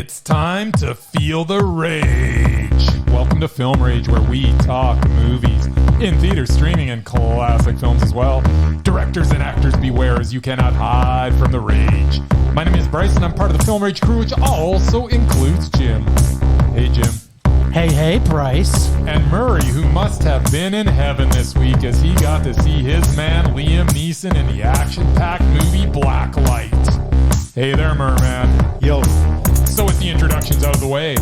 It's time to feel the rage. Welcome to Film Rage, where we talk movies in theater, streaming, and classic films as well. Directors and actors beware, as you cannot hide from the rage. My name is Bryce, and I'm part of the Film Rage crew, which also includes Jim. Hey, Jim. Hey, Bryce. And Murray, who must have been in heaven this week as he got to see his man Liam Neeson in the action-packed movie Blacklight. Hey there, Merman. Yo. So with the introductions out of the way,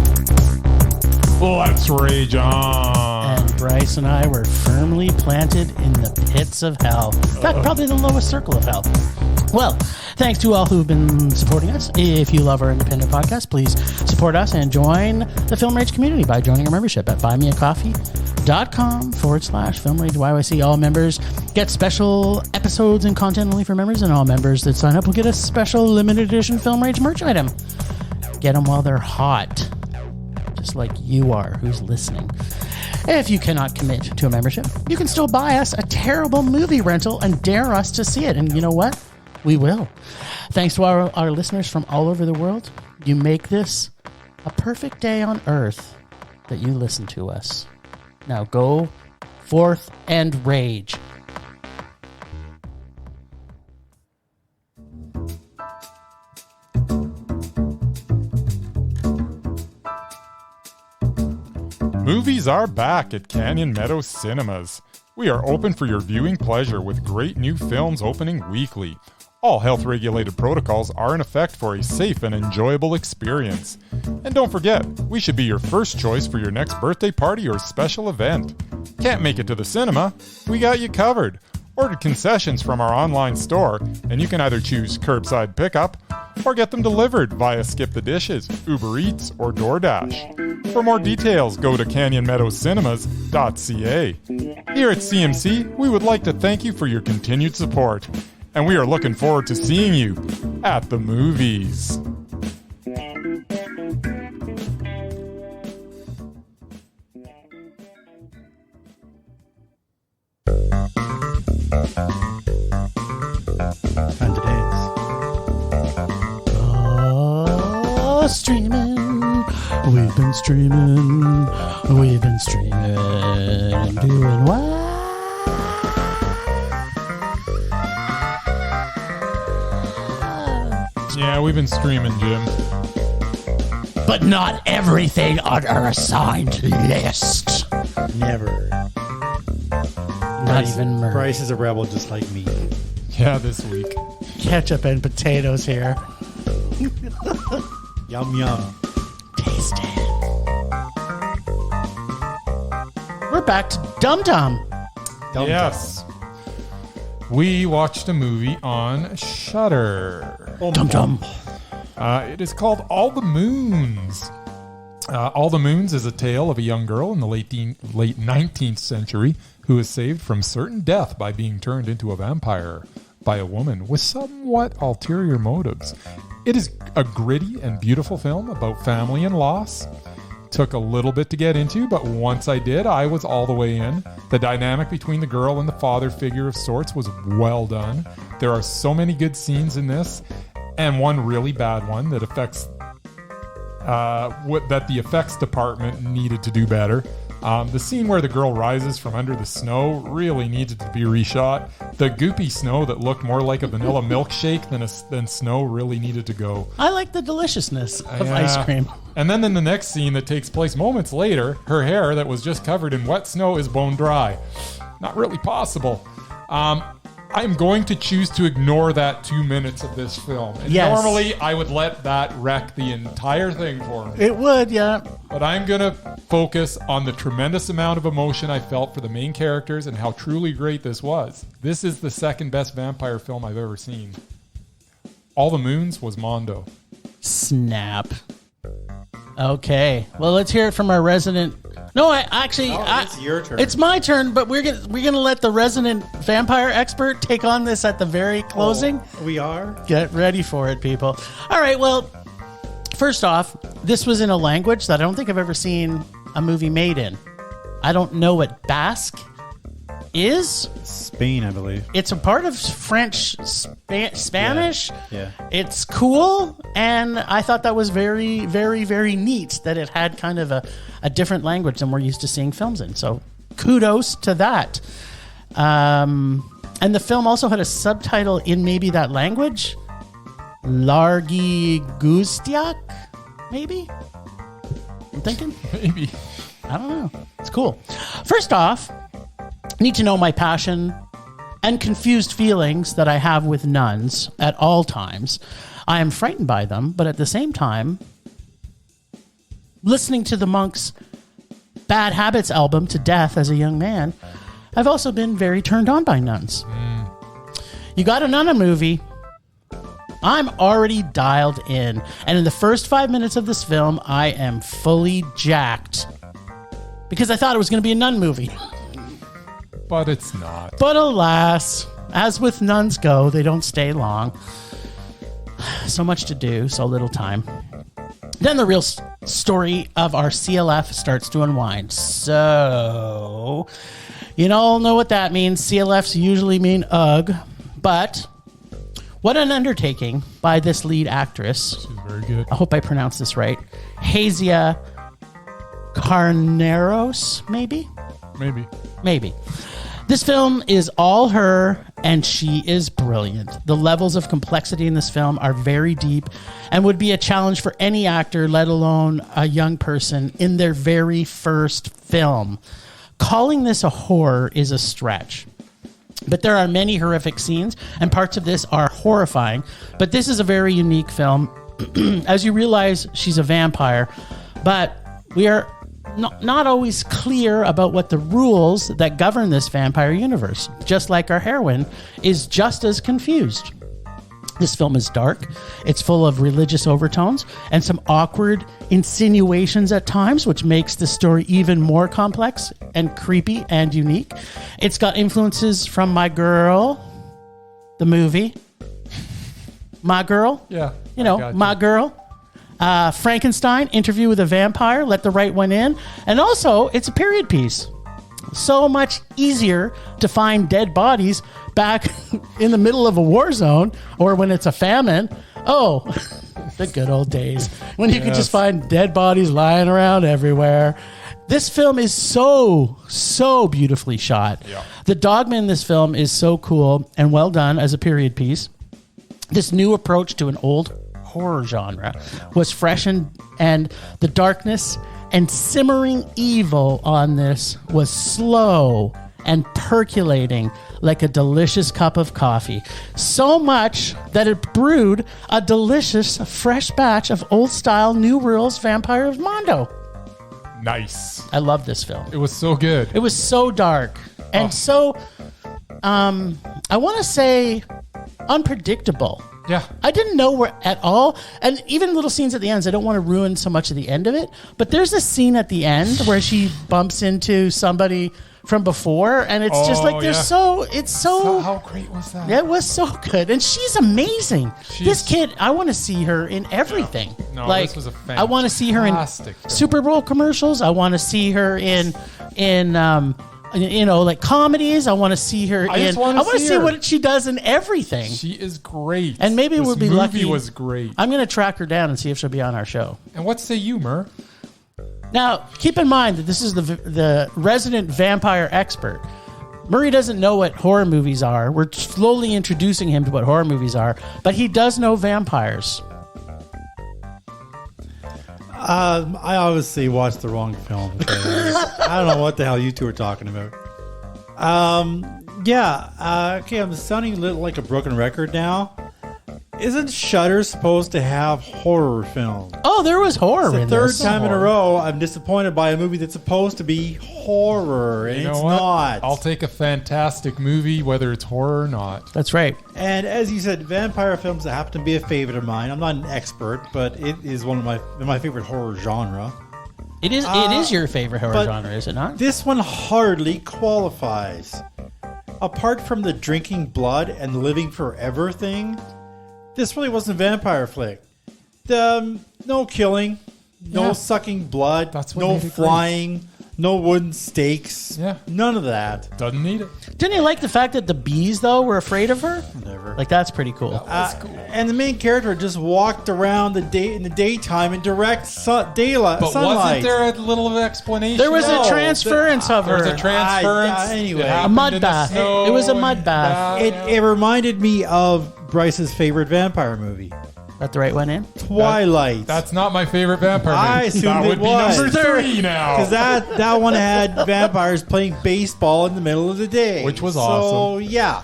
let's rage on. And Bryce and I were firmly planted in the pits of hell. In fact, probably the lowest circle of hell. Well, thanks to all who've been supporting us. If you love our independent podcast, please support us and join the Film Rage community by joining our membership at buymeacoffee.com/FilmRageYYC. All members get special episodes and content only for members, and all members that sign up will get a special limited edition Film Rage merch item. Get them while they're hot, just like you are, who's listening. If you cannot commit to a membership, you can still buy us a terrible movie rental and dare us to see it. And you know what? We will. Thanks to our listeners from all over the world. You make this a perfect day on earth that you listen to us. Now go forth and rage. Movies are back at Canyon Meadows Cinemas. We are open for your viewing pleasure with great new films opening weekly. All health-regulated protocols are in effect for a safe and enjoyable experience. And don't forget, we should be your first choice for your next birthday party or special event. Can't make it to the cinema? We got you covered. Order concessions from our online store, and you can either choose curbside pickup or get them delivered via Skip the Dishes, Uber Eats, or DoorDash. For more details, go to canyonmeadowscinema.ca. Here at CMC, we would like to thank you for your continued support, and we are looking forward to seeing you at the movies. Time to dance. Oh, streaming. We've been streaming. We've been streaming. Doing what? Yeah, we've been streaming, Jim. But not everything on our assigned list. Never. Not even Murray. Bryce is a rebel just like me. Yeah, this week. Ketchup and potatoes here. Yum, yum. Taste it. We're back to Dum Dum. Yes. We watched a movie on Shudder. Dum Dum. It is called All the Moons. All the Moons is a tale of a young girl in the late 19th century who is saved from certain death by being turned into a vampire by a woman with somewhat ulterior motives. It is a gritty and beautiful film about family and loss. Took a little bit to get into, but once I did, I was all the way in. The dynamic between the girl and the father figure of sorts was well done. There are so many good scenes in this, and one really bad one that affects that the effects department needed to do better. The scene where the girl rises from under the snow really needed to be reshot. The goopy snow that looked more like a vanilla milkshake than snow really needed to go. I like the deliciousness of ice cream. And then in the next scene that takes place moments later, her hair that was just covered in wet snow is bone dry. Not really possible. I'm going to choose to ignore that 2 minutes of this film. And normally, I would let that wreck the entire thing for me. It would, yeah. But I'm going to focus on the tremendous amount of emotion I felt for the main characters and how truly great this was. This is the second best vampire film I've ever seen. All the Moons was Mondo. Snap. Okay. Well, let's hear it from our resident... No, it's your turn. It's my turn, but we're gonna let the resident vampire expert take on this at the very closing. Oh, we are? Get ready for it, people. All right, well, first off, this was in a language that I don't think I've ever seen a movie made in. I don't know what Basque is. Spain, I believe. It's a part of French, Spanish. Yeah. It's cool, and I thought that was very, very, very neat that it had kind of a different language than we're used to seeing films in. So kudos to that. And the film also had a subtitle in maybe that language. Largi Gustiak, maybe? I'm thinking? Maybe. I don't know. It's cool. First off, need to know my passion and confused feelings that I have with nuns at all times. I am frightened by them, but at the same time, listening to the Monks' Bad Habits album to death as a young man, I've also been very turned on by nuns. You got a nun movie, I'm already dialed in. And in the first 5 minutes of this film, I am fully jacked. Because I thought it was going to be a nun movie. But it's not. But alas, as with nuns go, they don't stay long. So much to do, so little time. Then the real story of our CLF starts to unwind. So, you all know what that means. CLFs usually mean ugh. But what an undertaking by this lead actress. She's very good. I hope I pronounced this right. Hazia Carneros, maybe? Maybe. This film is all her, and she is brilliant. The levels of complexity in this film are very deep and would be a challenge for any actor, let alone a young person, in their very first film. Calling this a horror is a stretch. But there are many horrific scenes, and parts of this are horrifying. But this is a very unique film. As you realize, she's a vampire, but we are not always clear about what the rules that govern this vampire universe. Just like our heroine is just as confused. This film is dark. It's full of religious overtones and some awkward insinuations at times, which makes the story even more complex and creepy and unique. It's got influences from My Girl, the movie. My Girl. Yeah. My Girl. Frankenstein, Interview with a Vampire, Let the Right One In. And also, it's a period piece. So much easier to find dead bodies back in the middle of a war zone or when it's a famine. Oh, the good old days when you could just find dead bodies lying around everywhere. This film is so beautifully shot. Yeah. The dogma in this film is so cool and well done as a period piece. This new approach to an old horror genre was fresh, and the darkness and simmering evil on this was slow and percolating like a delicious cup of coffee. So much that it brewed a delicious fresh batch of old-style New Rules Vampire of Mondo. Nice. I love this film. It was so good. It was so dark and so, I want to say, unpredictable. Yeah. I didn't know where at all. And even little scenes at the end, I don't want to ruin so much of the end of it. But there's a scene at the end where she bumps into somebody from before. And it's just like, how great was that? Yeah, it was so good. And she's amazing. This kid, I want to see her in everything. No, like, this was a fantastic I want to see her in film. Super Bowl commercials. I want to see her in like comedies. I want to see her I want to see what she does in everything. She is great. And maybe we'll be lucky. This movie was great. I'm going to track her down and see if she'll be on our show. And what say you, Mur? Now, keep in mind that this is the resident vampire expert. Murray doesn't know what horror movies are. We're slowly introducing him to what horror movies are, but he does know vampires. I obviously watched the wrong film. I don't know what the hell you two are talking about. Okay, I'm sounding a little like a broken record now. Isn't Shudder supposed to have horror films? Oh, there was horror in this. It's the third time in a row I'm disappointed by a movie that's supposed to be horror, and it's not. I'll take a fantastic movie, whether it's horror or not. That's right. And as you said, vampire films happen to be a favorite of mine. I'm not an expert, but it is one of my favorite horror genre. It is your favorite horror genre, is it not? This one hardly qualifies. Apart from the drinking blood and the living forever thing, this really wasn't a vampire flick. No killing, no sucking blood, no flying, No wooden stakes. Yeah. None of that. Doesn't need it. Didn't you like the fact that the bees, though, were afraid of her? Whatever. Like, that's pretty cool. That's cool. And the main character just walked around in the daytime in direct daylight. But sunlight. wasn't there a little explanation? There was No, a transference of There her. was a transference. Anyway. It A happened mud in the bath. snow It was a and- mud bath. It reminded me of Bryce's favorite vampire movie, That the right one in? Twilight. That's not my favorite vampire movie. I assumed that it would was. be number 3 now. Because that one had vampires playing baseball in the middle of the day. Which was So, awesome. yeah.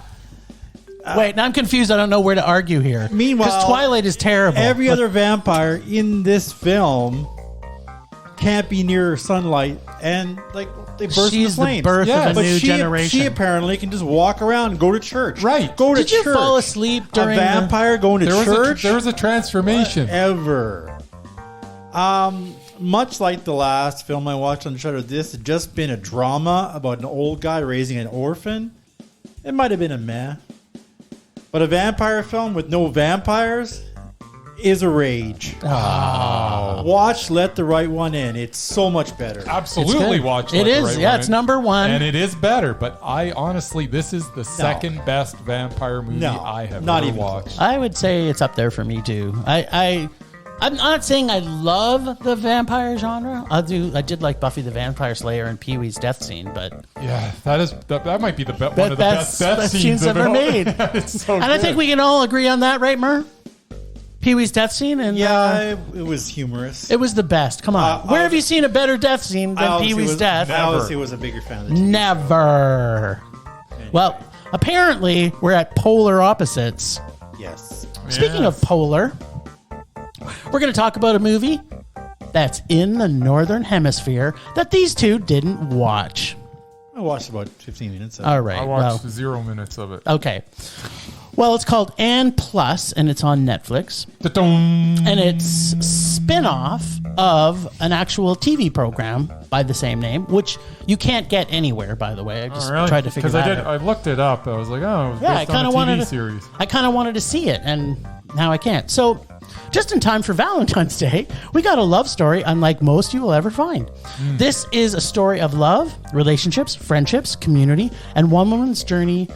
Wait, now I'm confused. I don't know where to argue here. Meanwhile, because Twilight is terrible. Every other vampire in this film can't be near sunlight, and like they burst She's into flames. the birth Yeah, of a but new she generation. apparently can just walk around and go to church. Right. Go to Did you church. fall asleep during a vampire going to there church? was a transformation. Ever. Much like the last film I watched on Shudder, this has just been a drama about an old guy raising an orphan. It might have been a meh. But a vampire film with no vampires is a rage. Watch Let the Right One In. It's so much better. Absolutely good. watch It Let the is. Right Yeah, One it's In. number 1. And it is better, but I honestly, this is the second best vampire movie No, I have not ever even watched. I would say it's up there for me too. I'm not saying I love the vampire genre. I did like Buffy the Vampire Slayer and Pee-wee's death scene, but Yeah, that might be the one of the best best scenes ever of it all. made. It's so and good. I think we can all agree on that, right, Mur? Pee-wee's death scene, and Yeah, it was humorous. it was the best. Come on, where have you seen a better death scene than Pee-wee's death? I obviously was a bigger fan of the Never. Well, apparently we're at polar opposites. Yes. Speaking of polar, we're going to talk about a movie that's in the Northern Hemisphere that these two didn't watch. I watched about 15 minutes of it. All right. I watched 0 minutes of it. Okay. Well, it's called Ann Plus, and it's on Netflix. Da-dum. And it's spin-off of an actual TV program by the same name, which you can't get anywhere, by the way. I just tried to figure that out. I looked it up. I was like, oh, it was Yeah, I based kind on of a wanted TV to. series. I kind of wanted to see it, and now I can't. So, just in time for Valentine's Day, we got a love story unlike most you will ever find. This is a story of love, relationships, friendships, community, and one woman's journey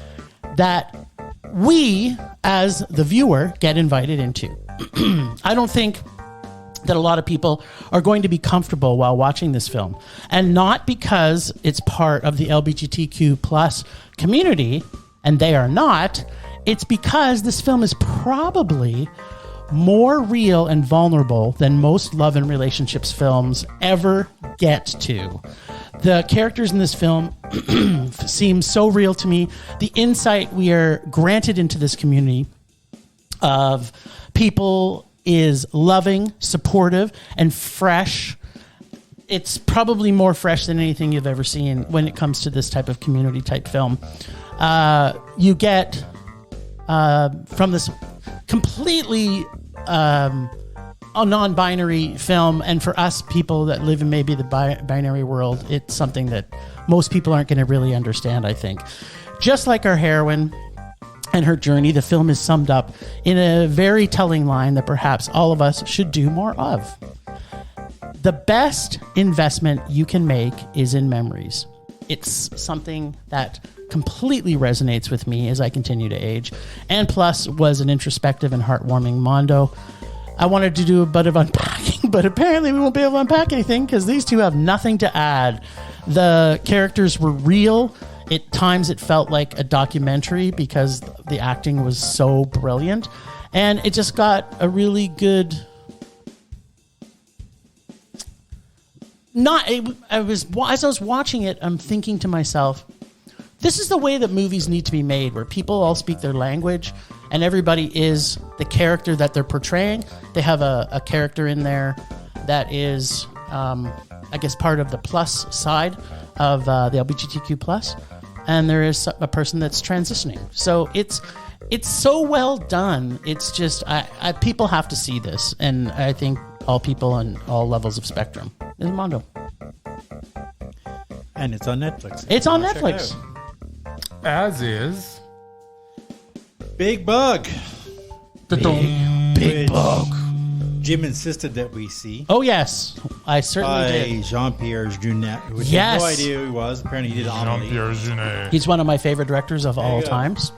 that we, as the viewer, get invited into. I don't think that a lot of people are going to be comfortable while watching this film, and not because it's part of the LGBTQ plus community, and they are not. It's because this film is probably more real and vulnerable than most love and relationships films ever get to. The characters in this film seem so real to me. The insight we are granted into this community of people is loving, supportive, and fresh. It's probably more fresh than anything you've ever seen when it comes to this type of community type film. You get from this completely a non-binary film, and for us people that live in maybe the binary world, it's something that most people aren't going to really understand, I think. Just like our heroine and her journey, the film is summed up in a very telling line that perhaps all of us should do more of. The best investment you can make is in memories. It's something that completely resonates with me as I continue to age. And plus was an introspective and heartwarming mondo. I wanted to do a bit of unpacking, but apparently we won't be able to unpack anything because these two have nothing to add. The characters were real. At times it felt like a documentary because the acting was so brilliant. And it just got a really good... As I was watching it, I'm thinking to myself, this is the way that movies need to be made, where people all speak their language and everybody is the character that they're portraying. They have a character in there that is, I guess, part of the plus side of the LGBTQ plus, and there is a person that's transitioning. So it's so well done. It's just people have to see this, and I think all people on all levels of spectrum. Is Mondo. And it's on Netflix. It's on Check it Netflix. out. As is. BigBug. Da-dum. Big Bug. Jim insisted that we see. Oh, yes. I certainly By did. Jean-Pierre Jeunet, which I Yes. had no idea who he was. Apparently, he did Amelie. Jean-Pierre Jeunet. He's one of my favorite directors of all you go. times.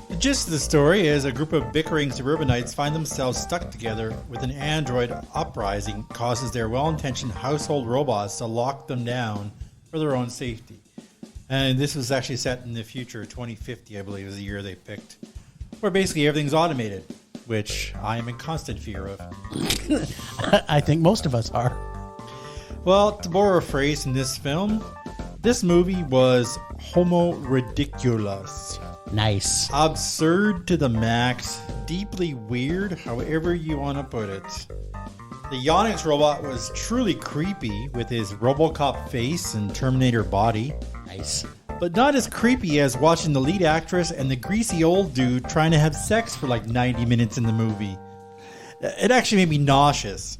The gist of the story is a group of bickering suburbanites find themselves stuck together with an android uprising causes their well-intentioned household robots to lock them down for their own safety. And this was actually set in the future, 2050, I believe, is the year they picked, where basically everything's automated, which I am in constant fear of. I think most of us are. Well, to borrow a phrase from this film, this movie was homo ridiculous. Nice. Absurd to the max, deeply weird, however you want to put it. The Yonix robot was truly creepy with his Robocop face and Terminator body. Nice. But not as creepy as watching the lead actress and the greasy old dude trying to have sex for like 90 minutes in the movie. It actually made me nauseous.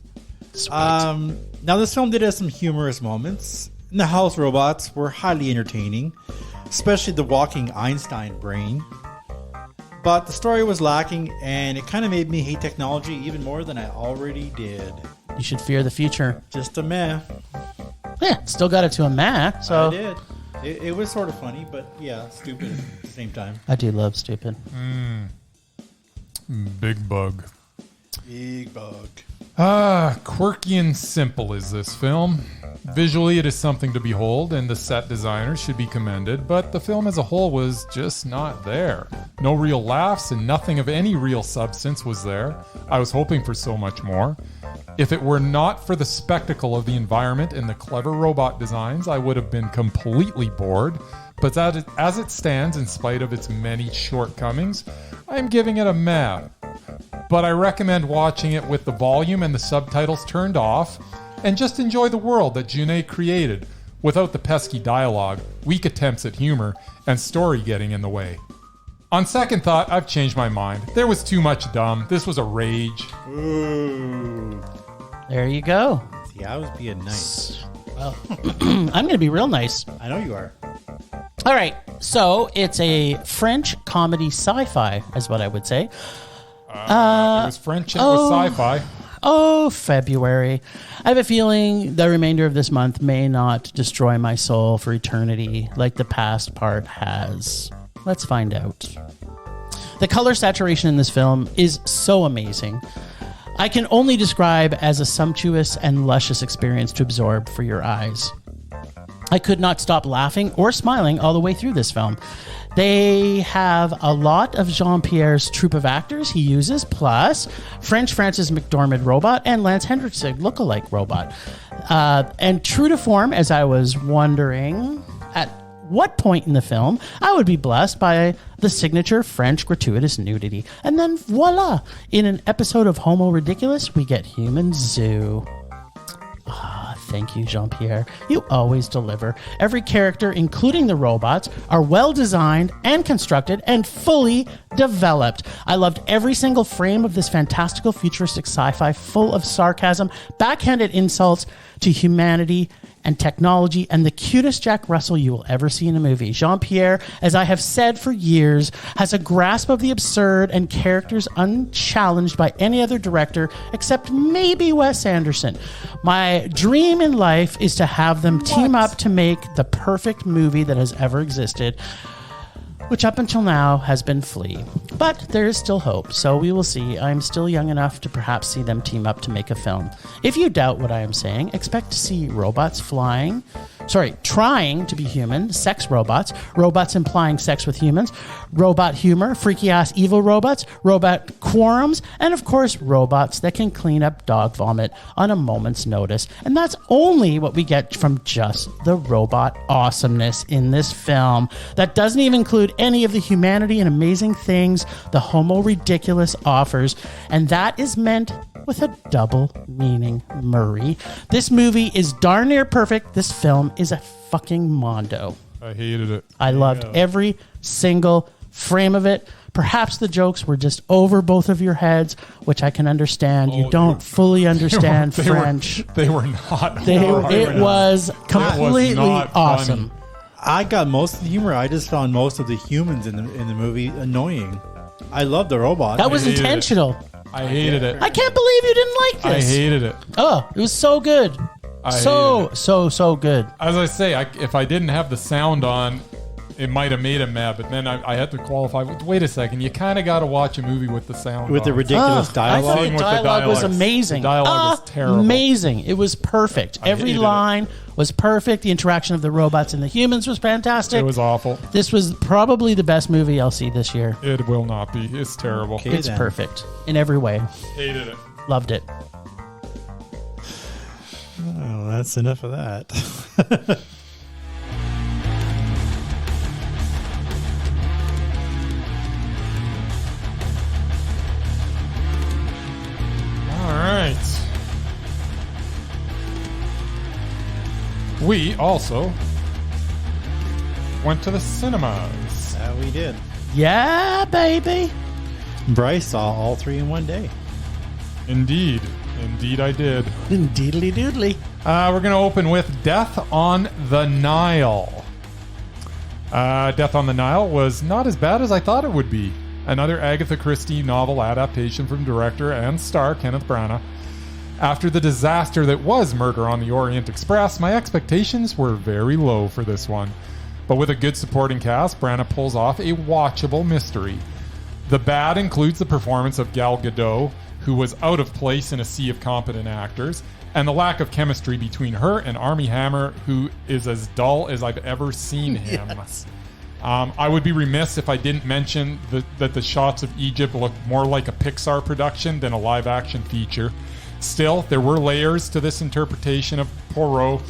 Sweet. Now, this film did have some humorous moments, and the house robots were highly entertaining, especially the walking Einstein brain. But the story was lacking, and it kind of made me hate technology even more than I already did. You should fear the future. Just a meh. Yeah, still got it to a man. So I did. It was sort of funny, but yeah, stupid at the same time. I do love stupid. BigBug. BigBug. Quirky and simple is this film. Visually, it is something to behold, and the set designers should be commended, but the film as a whole was just not there. No real laughs, and nothing of any real substance was there. I was hoping for so much more. If it were not for the spectacle of the environment and the clever robot designs, I would have been completely bored. But as it stands, in spite of its many shortcomings, I am giving it a meh. But I recommend watching it with the volume and the subtitles turned off, and just enjoy the world that Jeunet created, without the pesky dialogue, weak attempts at humor, and story getting in the way. On second thought, I've changed my mind. There was too much dumb. This was a rage. Ooh. There you go. See, I was being nice. Well, I'm going to be real nice. I know you are. All right. So it's a French comedy sci-fi, is what I would say. It was French and it was sci-fi. Oh, February. I have a feeling the remainder of this month may not destroy my soul for eternity like the past part has. Let's find out. The color saturation in this film is so amazing. I can only describe as a sumptuous and luscious experience to absorb for your eyes. I could not stop laughing or smiling all the way through this film. They have a lot of Jean-Pierre's troupe of actors he uses, plus French Francis McDormand robot and Lance Henriksen lookalike robot. And true to form, as I was wondering at what point in the film I would be blessed by the signature French gratuitous nudity. And then voila, in an episode of Homo Ridiculous, we get Human Zoo. Thank you, Jean-Pierre. You always deliver. Every character, including the robots, are well designed and constructed and fully developed. I loved every single frame of this fantastical futuristic sci-fi full of sarcasm, backhanded insults to humanity and technology, and the cutest Jack Russell you will ever see in a movie. Jean-Pierre, as I have said for years, has a grasp of the absurd and characters unchallenged by any other director except maybe Wes Anderson. My dream in life is to have them team up to make the perfect movie that has ever existed, which up until now has been Flea. But there is still hope, so we will see. I'm still young enough to perhaps see them team up to make a film. If you doubt what I am saying, expect to see robots trying to be human, sex robots, robots implying sex with humans, robot humor, freaky-ass evil robots, robot quorums, and of course, robots that can clean up dog vomit on a moment's notice. And that's only what we get from just the robot awesomeness in this film. That doesn't even include any of the humanity and amazing things the Homo Ridiculous offers, and that is meant with a double meaning, Murray. This movie is darn near perfect. This film is a fucking mondo. I hated it. I loved every single frame of it. Perhaps the jokes were just over both of your heads, which I can understand. You don't fully understand French. They were not. It was completely awesome. Funny. I got most of the humor. I just found most of the humans in the movie annoying. I love the robot. That was hated intentional. I hated it. I can't believe you didn't like I this. hated it. Oh, it was so good. So good. As I say, if I didn't have the sound on, it might have made him mad. But then I had to qualify. Wait a second. You kind of got to watch a movie with the sound With the on. ridiculous I dialogue. thought the With the dialogue was dialogues. amazing. The dialogue was terrible. Amazing. It was perfect. Every hated it. line was perfect. The interaction of the robots and the humans was fantastic. It was awful. This was probably the best movie I'll see this year. It will not be. It's terrible. Okay. It's then. perfect in every way. Hated it. Loved it. Oh, that's enough of that. All right. We also went to the cinemas. Yeah, we did. Yeah, baby. Bryce saw all three in one day. Indeed. Indeed, I did. Deedly doodly. We're going to open with Death on the Nile. Death on the Nile was not as bad as I thought it would be. Another Agatha Christie novel adaptation from director and star Kenneth Branagh. After the disaster that was Murder on the Orient Express, my expectations were very low for this one. But with a good supporting cast, Branagh pulls off a watchable mystery. The bad includes the performance of Gal Gadot, who was out of place in a sea of competent actors, and the lack of chemistry between her and Armie Hammer, who is as dull as I've ever seen him. Yes. I would be remiss if I didn't mention that the shots of Egypt look more like a Pixar production than a live-action feature. Still, there were layers to this interpretation of Poirot,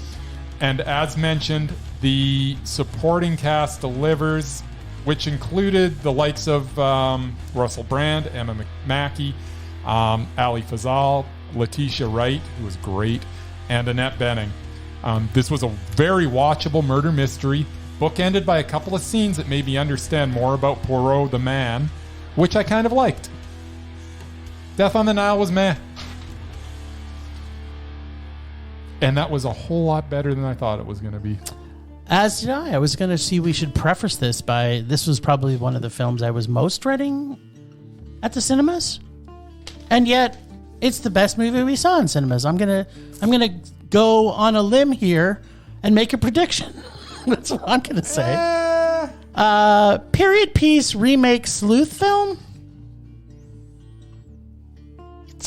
and as mentioned, the supporting cast delivers, which included the likes of Russell Brand, Emma McMackey, Ali Fazal, Letitia Wright, who was great, and Annette Bening. This was a very watchable murder mystery, bookended by a couple of scenes that made me understand more about Poirot the man, which I kind of liked. Death on the Nile was meh. And that was a whole lot better than I thought it was going to be. As did I. I was going to see, we should preface this by, this was probably one of the films I was most dreading at the cinemas. And yet, it's the best movie we saw in cinemas. I'm gonna go on a limb here and make a prediction. That's what I'm gonna say. Period piece remake sleuth film.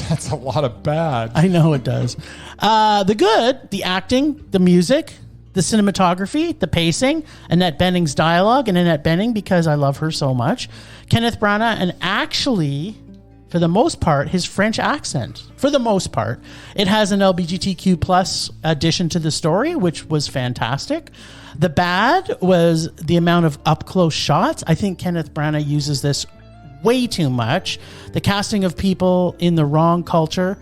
That's a lot of bad. I know it does. The good, the acting, the music, the cinematography, the pacing, Annette Bening's dialogue, and Annette Bening because I love her so much. Kenneth Branagh, and actually, for the most part, his French accent. For the most part, it has an LGBTQ plus addition to the story, which was fantastic. The bad was the amount of up close shots. I think Kenneth Branagh uses this way too much. The casting of people in the wrong culture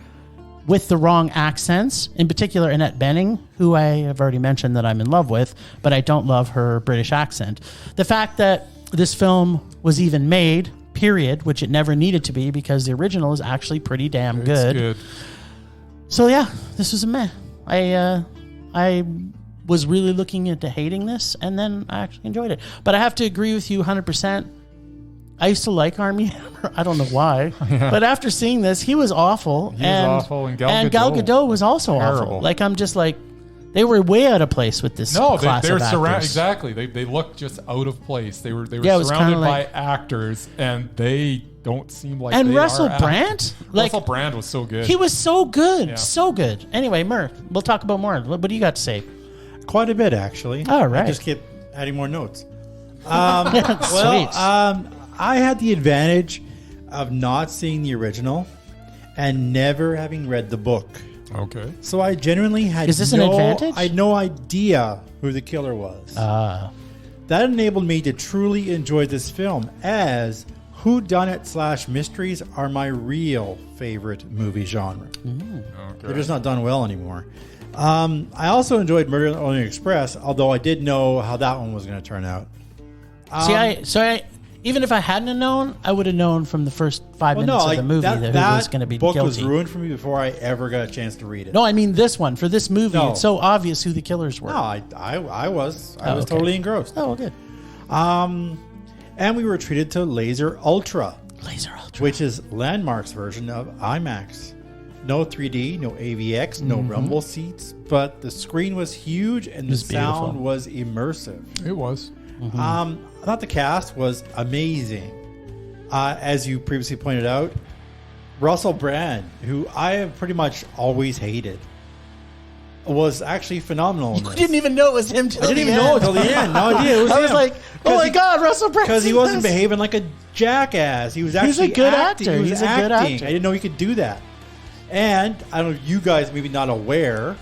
with the wrong accents, in particular Annette Bening, who I have already mentioned that I'm in love with, but I don't love her British accent. The fact that this film was even made, period, which it never needed to be because the original is actually pretty damn good. It's good. So yeah, this was a meh. I was really looking into hating this, and then I actually enjoyed it. But I have to agree with you 100%. I used to like Armie Hammer. I don't know why. Yeah. But after seeing this, he was awful. He was awful, and Gal Gadot was also terrible. awful. Like, I'm just like, they were way out of place with this class they're of actors. exactly. They looked just out of place. They were Yeah, it was surrounded kinda by like- actors, and they don't seem like. And they Russell are Brand? Like, Russell Brand was so good. He was so good. Yeah. So good. Anyway, Mur, we'll talk about more. What do you got to say? Quite a bit, actually. All right. I just kept adding more notes. Sweet. I had the advantage of not seeing the original and never having read the book. Okay. So I genuinely had Is this an advantage? I had no idea who the killer was. That enabled me to truly enjoy this film, as whodunit / mysteries are my real favorite movie genre. Okay. They're just not done well anymore. I also enjoyed Murder on the Orient Express, although I did know how that one was going to turn out. Even if I hadn't known, I would have known from the first 5 minutes of the movie that who was going to be book guilty. was ruined for me before I ever got a chance to read it. No, I mean this one. For this movie, No. it's so obvious who the killers were. No, I was okay. totally engrossed. Oh, good. And we were treated to Laser Ultra. Laser Ultra. which is Landmark's version of IMAX. No 3D, no AVX, no rumble seats, but the screen was huge and the sound was immersive. It was. I thought the cast was amazing. As you previously pointed out, Russell Brand, who I have pretty much always hated, was actually phenomenal. You didn't even know it was him till I didn't even know until the end. No idea. It was I was him. like, oh my God, Russell Brand. Because he wasn't behaving like a jackass. He was actually a good acting. actor. He was He's a acting. good actor. I didn't know he could do that. And I don't know, you guys maybe not aware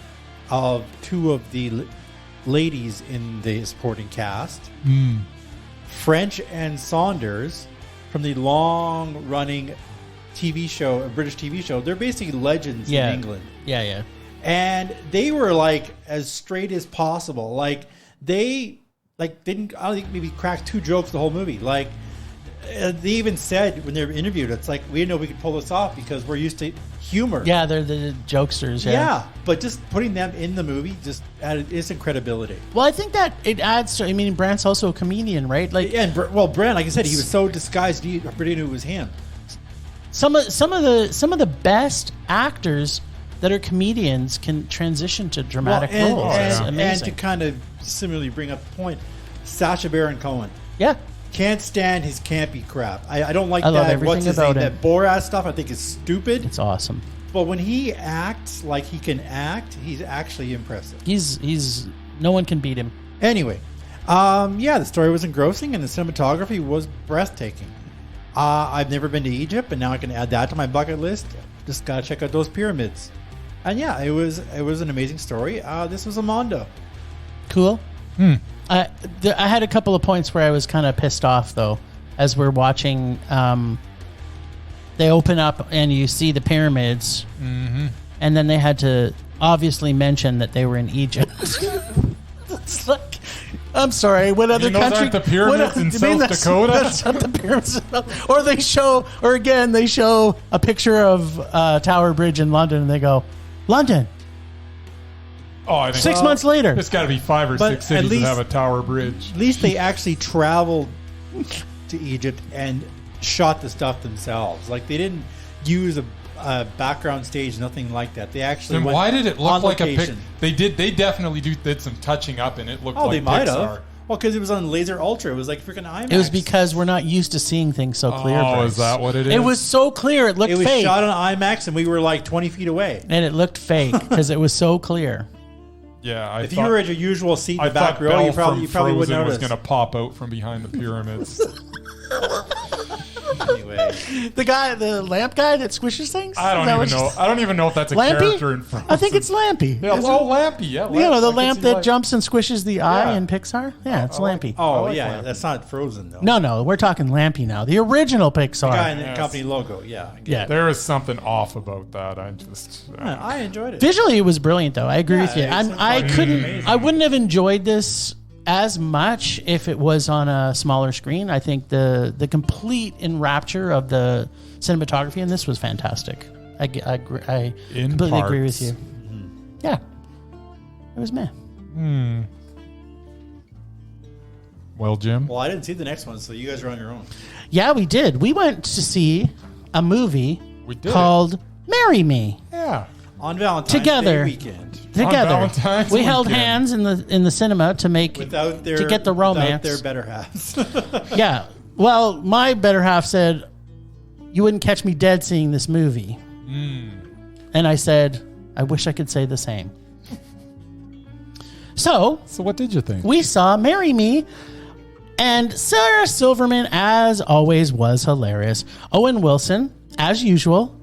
of two of the ladies in the supporting cast. French and Saunders from the long-running TV show, a British TV show. They're basically legends in England. Yeah. And they were like as straight as possible. Like they didn't, I don't think maybe cracked 2 jokes the whole movie. Like they even said when they were interviewed, it's like, we didn't know we could pull this off because we're used to humor. Yeah, they're the jokesters. Yeah, but just putting them in the movie just added instant credibility. Well, I think that it adds to, I mean, Brandt's also a comedian, right? Like, And Brand, like I said, he was so disguised, everybody knew it was him. some of the best actors that are comedians can transition to dramatic roles. It's And amazing. to kind of similarly bring up the point, Sacha Baron Cohen. Yeah. Can't stand his campy crap. I don't like I love that. everything What's his about name? him. That Borat stuff I think is stupid. It's awesome. But when he acts like he can act, he's actually impressive. He's no one can beat him. Anyway, the story was engrossing and the cinematography was breathtaking. I've never been to Egypt, and now I can add that to my bucket list. Just gotta check out those pyramids. And yeah, it was an amazing story. This was a Mondo. Cool. I had a couple of points where I was kind of pissed off, though, as we're watching. They open up and you see the pyramids, and then they had to obviously mention that they were in Egypt. It's like, I'm sorry, what other those country? aren't the pyramids in South Dakota? That's not the pyramids. Or they show a picture of Tower Bridge in London, and they go, London. Oh, I think 6 months later. There's got to be 5 or But 6 cities at least- that have a tower bridge. At least they actually traveled to Egypt and shot the stuff themselves. Like they didn't use a background stage, nothing like that. They actually Then went why did it look on like location. a pic? They definitely did some touching up, and it looked Oh, like they might Pixar. have. Well, because it was on Laser Ultra. It was like freaking IMAX. It was because we're not used to seeing things so clear. Oh, Bryce. is that what it is? It was so clear. It looked it was fake. shot on IMAX, and we were like 20 feet away. And it looked fake because it was so clear. Yeah, If you were at your usual seat in I the back thought row, Belle you probably from would Frozen was notice. going to pop out from behind the pyramids. Anyway, The lamp guy that squishes things? I don't even know if that's a Lampy? character in Frozen. I think it's Lampy. Yeah, Lampy. Yeah, You know, the I can lamp see that why. jumps and squishes the eye Yeah. in Pixar? Yeah, it's I like- Lampy. I oh like yeah, Lampy. that's not Frozen though. No, we're talking Lampy now. The original Pixar. Guy in the Yes. company logo. Yeah, I get Yeah. it. There is something off about that. I just I enjoyed it. Visually, it was brilliant, though. I agree Yeah, with you. it's fucking amazing. I wouldn't have enjoyed this as much if it was on a smaller screen. I think the complete enrapture of the cinematography in this was fantastic. I In completely agree parts. with you. Yeah, it was meh. Well, Jim. Well, I didn't see the next one, so you guys are on your own. Yeah, we did. We went to see a movie We did. called "Marry Me." Yeah. On Valentine's Together. Day weekend. Together, Valentine's we held weekend. hands in the cinema to make Without their to get the romance. without their better halves. Yeah. Well, my better half said, "You wouldn't catch me dead seeing this movie." And I said, "I wish I could say the same." So what did you think? we saw "Marry Me," and Sarah Silverman, as always, was hilarious. Owen Wilson, as usual,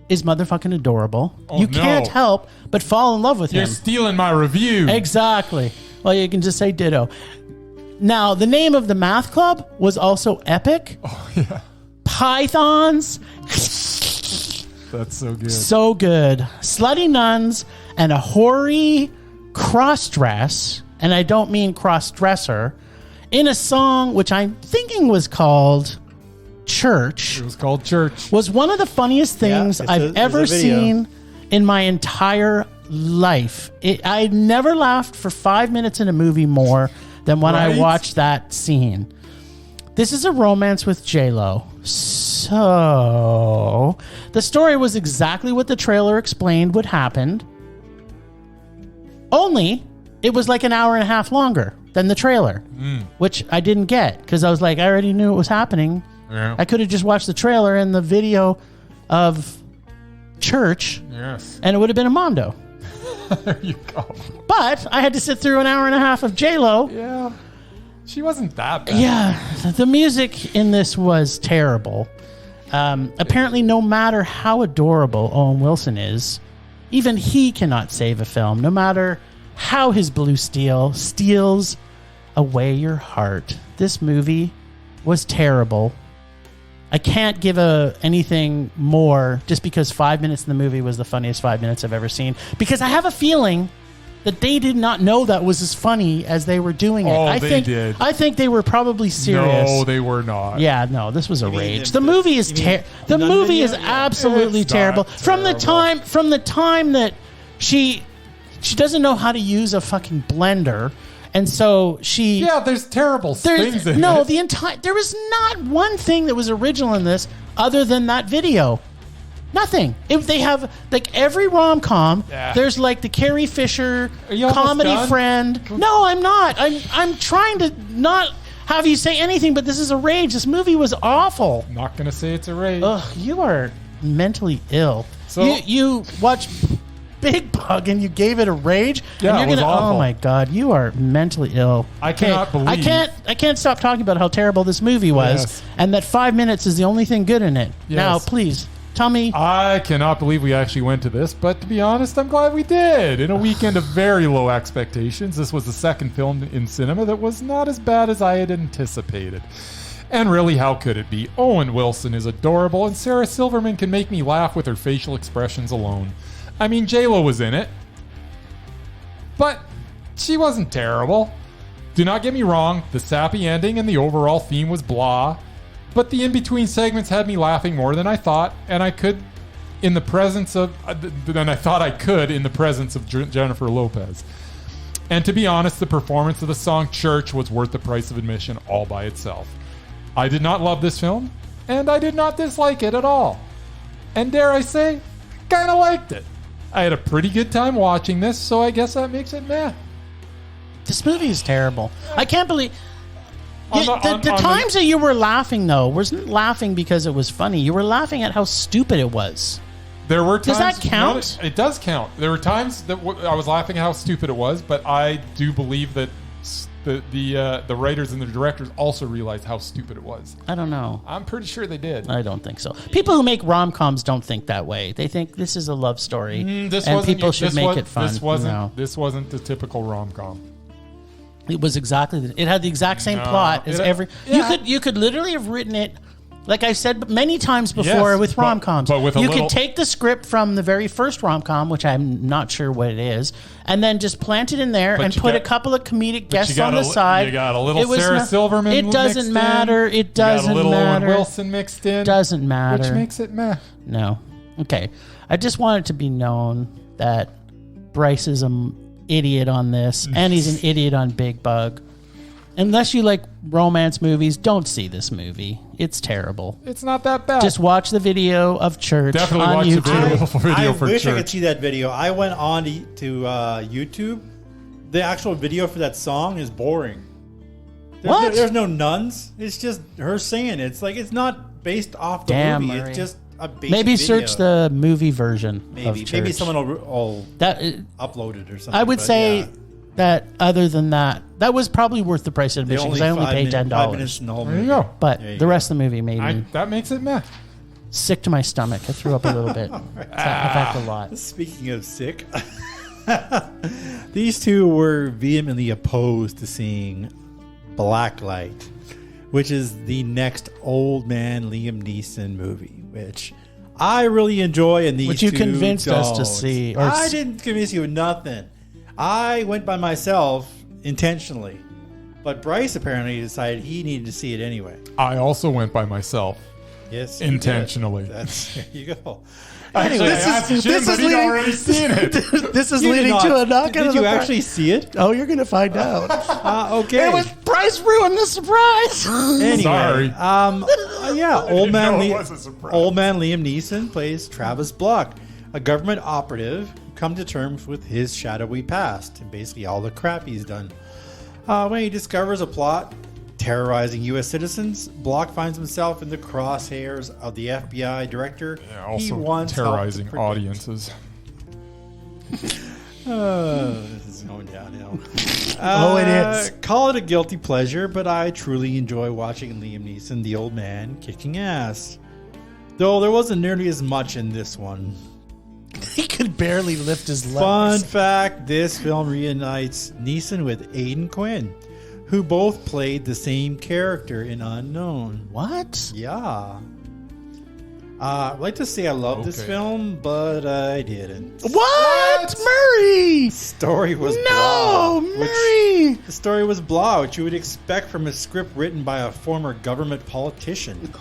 is motherfucking adorable. Oh, you no. can't help but fall in love with You're him. stealing my review. Exactly. Well, you can just say ditto. Now, the name of the math club was also epic. Oh, yeah. Pythons. That's so good. So good. Slutty nuns and a hoary cross-dress, and I don't mean cross-dresser, in a song which I'm thinking was called Church, It was called Church. was one of the funniest things it's I've a ever video. seen in my entire life. I never laughed for 5 minutes in a movie more than when I Right? watched that scene. This is a romance with J-Lo. So, the story was exactly what the trailer explained would happen. Only, it was like an hour and a half longer than the trailer, which I didn't get because I was like, I already knew it was happening. Yeah. I could have just watched the trailer and the video of church, and it would have been a Mondo. There you go. But I had to sit through an hour and a half of J-Lo. Yeah. She wasn't that bad. Yeah. The music in this was terrible. Apparently, no matter how adorable Owen Wilson is, even he cannot save a film, no matter how his blue steel steals away your heart. This movie was terrible. I can't give anything more just because 5 minutes in the movie was the funniest 5 minutes I've ever seen. Because I have a feeling that they did not know that was as funny as they were doing it. Oh, they did. I think they were probably serious. No, they were not. Yeah, no, this was a rage. The movie is absolutely terrible. From the time that she doesn't know how to use a fucking blender. And so there's terrible things in it. There was not one thing that was original in this other than that video. Nothing. If they have like every rom-com, there's like the Carrie Fisher comedy friend. No, I'm not. I'm trying to not have you say anything, but this is a rage. This movie was awful. Not gonna say it's a rage. Ugh, you are mentally ill. So you watched BigBug and you gave it a rage. Yeah, and you're it was awful. Oh my god, you are mentally ill. I cannot believe. I can't stop talking about how terrible this movie was, and that 5 minutes is the only thing good in it. Yes. Now, please. Tell me. I cannot believe we actually went to this, but to be honest, I'm glad we did. In a weekend of very low expectations, this was the second film in cinema that was not as bad as I had anticipated. And really, how could it be? Owen Wilson is adorable, and Sarah Silverman can make me laugh with her facial expressions alone. I mean, J-Lo was in it, but she wasn't terrible. Do not get me wrong, the sappy ending and the overall theme was blah. But the in-between segments had me laughing more than I thought, and I could in the presence of Jennifer Lopez. And to be honest, the performance of the song Church was worth the price of admission all by itself. I did not love this film, and I did not dislike it at all. And dare I say, kind of liked it. I had a pretty good time watching this, so I guess that makes it meh. This movie is terrible. I can't believe... The times that you were laughing, though, wasn't laughing because it was funny. You were laughing at how stupid it was. There were times... Does that count? No, it does count. There were times that I was laughing at how stupid it was, but I do believe that the writers and the directors also realized how stupid it was. I don't know. I'm pretty sure they did. I don't think so. People who make rom-coms don't think that way. They think this is a love story, and people should make it fun. This wasn't the typical rom-com. It was exactly. It had the exact same plot as every. Yeah. You could literally have written it, like I said many times before, with rom-coms. But with you could take the script from the very first rom-com, which I'm not sure what it is, and then just plant it in there and put a couple of comedic guests on the side. You got a little Sarah Silverman. It doesn't matter. It doesn't matter. You got a little Owen Wilson mixed in. Doesn't matter. Which makes it meh. No. Okay. I just want it to be known that Bryce is an idiot on this, and he's an idiot on BigBug. Unless you like romance movies, don't see this movie. It's terrible. It's not that bad. Just watch the video of Church Definitely on watch YouTube. the video for I wish Church. I could see that video. I went on to YouTube. The actual video for that song is boring. There's no nuns. It's just her singing. It's like it's not based off the movie. Murray. It's just a basic Maybe video. search the movie version of Church. Maybe someone will upload it or something. I would say that other than that, that was probably worth the price of admission because I only paid $10. There you go. But the rest of the movie made me that makes it meh. sick to my stomach. I threw up a little bit. In fact, a lot. Speaking of sick, these two were vehemently opposed to seeing Blacklight, which is the next Old Man Liam Neeson movie, which I really enjoy. And these which you two convinced us to don't. see. I didn't convince you of nothing. I went by myself intentionally, but Bryce apparently decided he needed to see it anyway. I also went by myself. Yes, intentionally. There you go. Actually, this is leading. Already seen it. This is leading to a knock. Did you actually see it? Oh, you're gonna find out. Okay. It was Bryce ruined the surprise. Anyway, Sorry. Yeah, old man, know it was a surprise. old man Liam Neeson plays Travis Block, a government operative who come to terms with his shadowy past and basically all the crap he's done. When he discovers a plot terrorizing U.S. citizens, Block finds himself in the crosshairs of the FBI director. Yeah, he also once terrorizing helped predict. audiences. This is going downhill. It is. Call it a guilty pleasure, but I truly enjoy watching Liam Neeson, the old man, kicking ass. Though there wasn't nearly as much in this one. He could barely lift his legs. Fun fact, this film reunites Neeson with Aidan Quinn, who both played the same character in Unknown. What? Yeah. I'd like to say I love this Okay. film, but I didn't. What? Murray! Story was No, blah, which- Murray! The story was blah, which you would expect from a script written by a former government politician.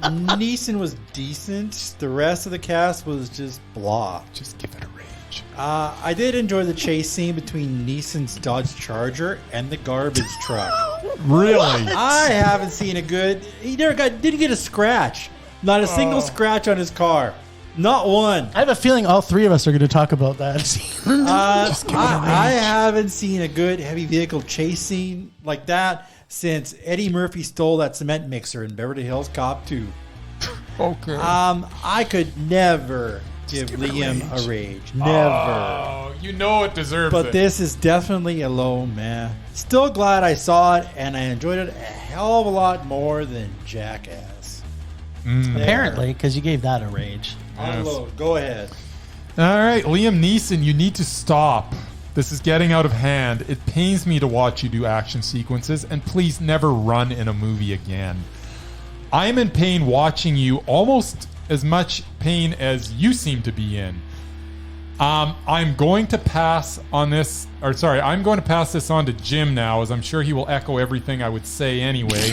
Neeson was decent. The rest of the cast was just blah. Just give it a rage. I did enjoy the chase scene between Neeson's Dodge Charger and the garbage truck. Really? I haven't seen a good. He didn't get a scratch. Not a single scratch on his car. Not one. I have a feeling all three of us are going to talk about that. I haven't seen a good heavy vehicle chase scene like that since Eddie Murphy stole that cement mixer in Beverly Hills Cop 2. Okay. I could never give Liam a rage. Never. Oh, you know it deserves But it. this is definitely a low man. Still glad I saw it, and I enjoyed it a hell of a lot more than Jackass. Apparently, because you gave that a rage. Unload. Go ahead. All right, Liam Neeson, you need to stop. This is getting out of hand. It pains me to watch you do action sequences, and please never run in a movie again. I am in pain watching you, almost as much pain as you seem to be in. I'm going to pass on this, I'm going to pass this on to Jim now, as I'm sure he will echo everything I would say anyway,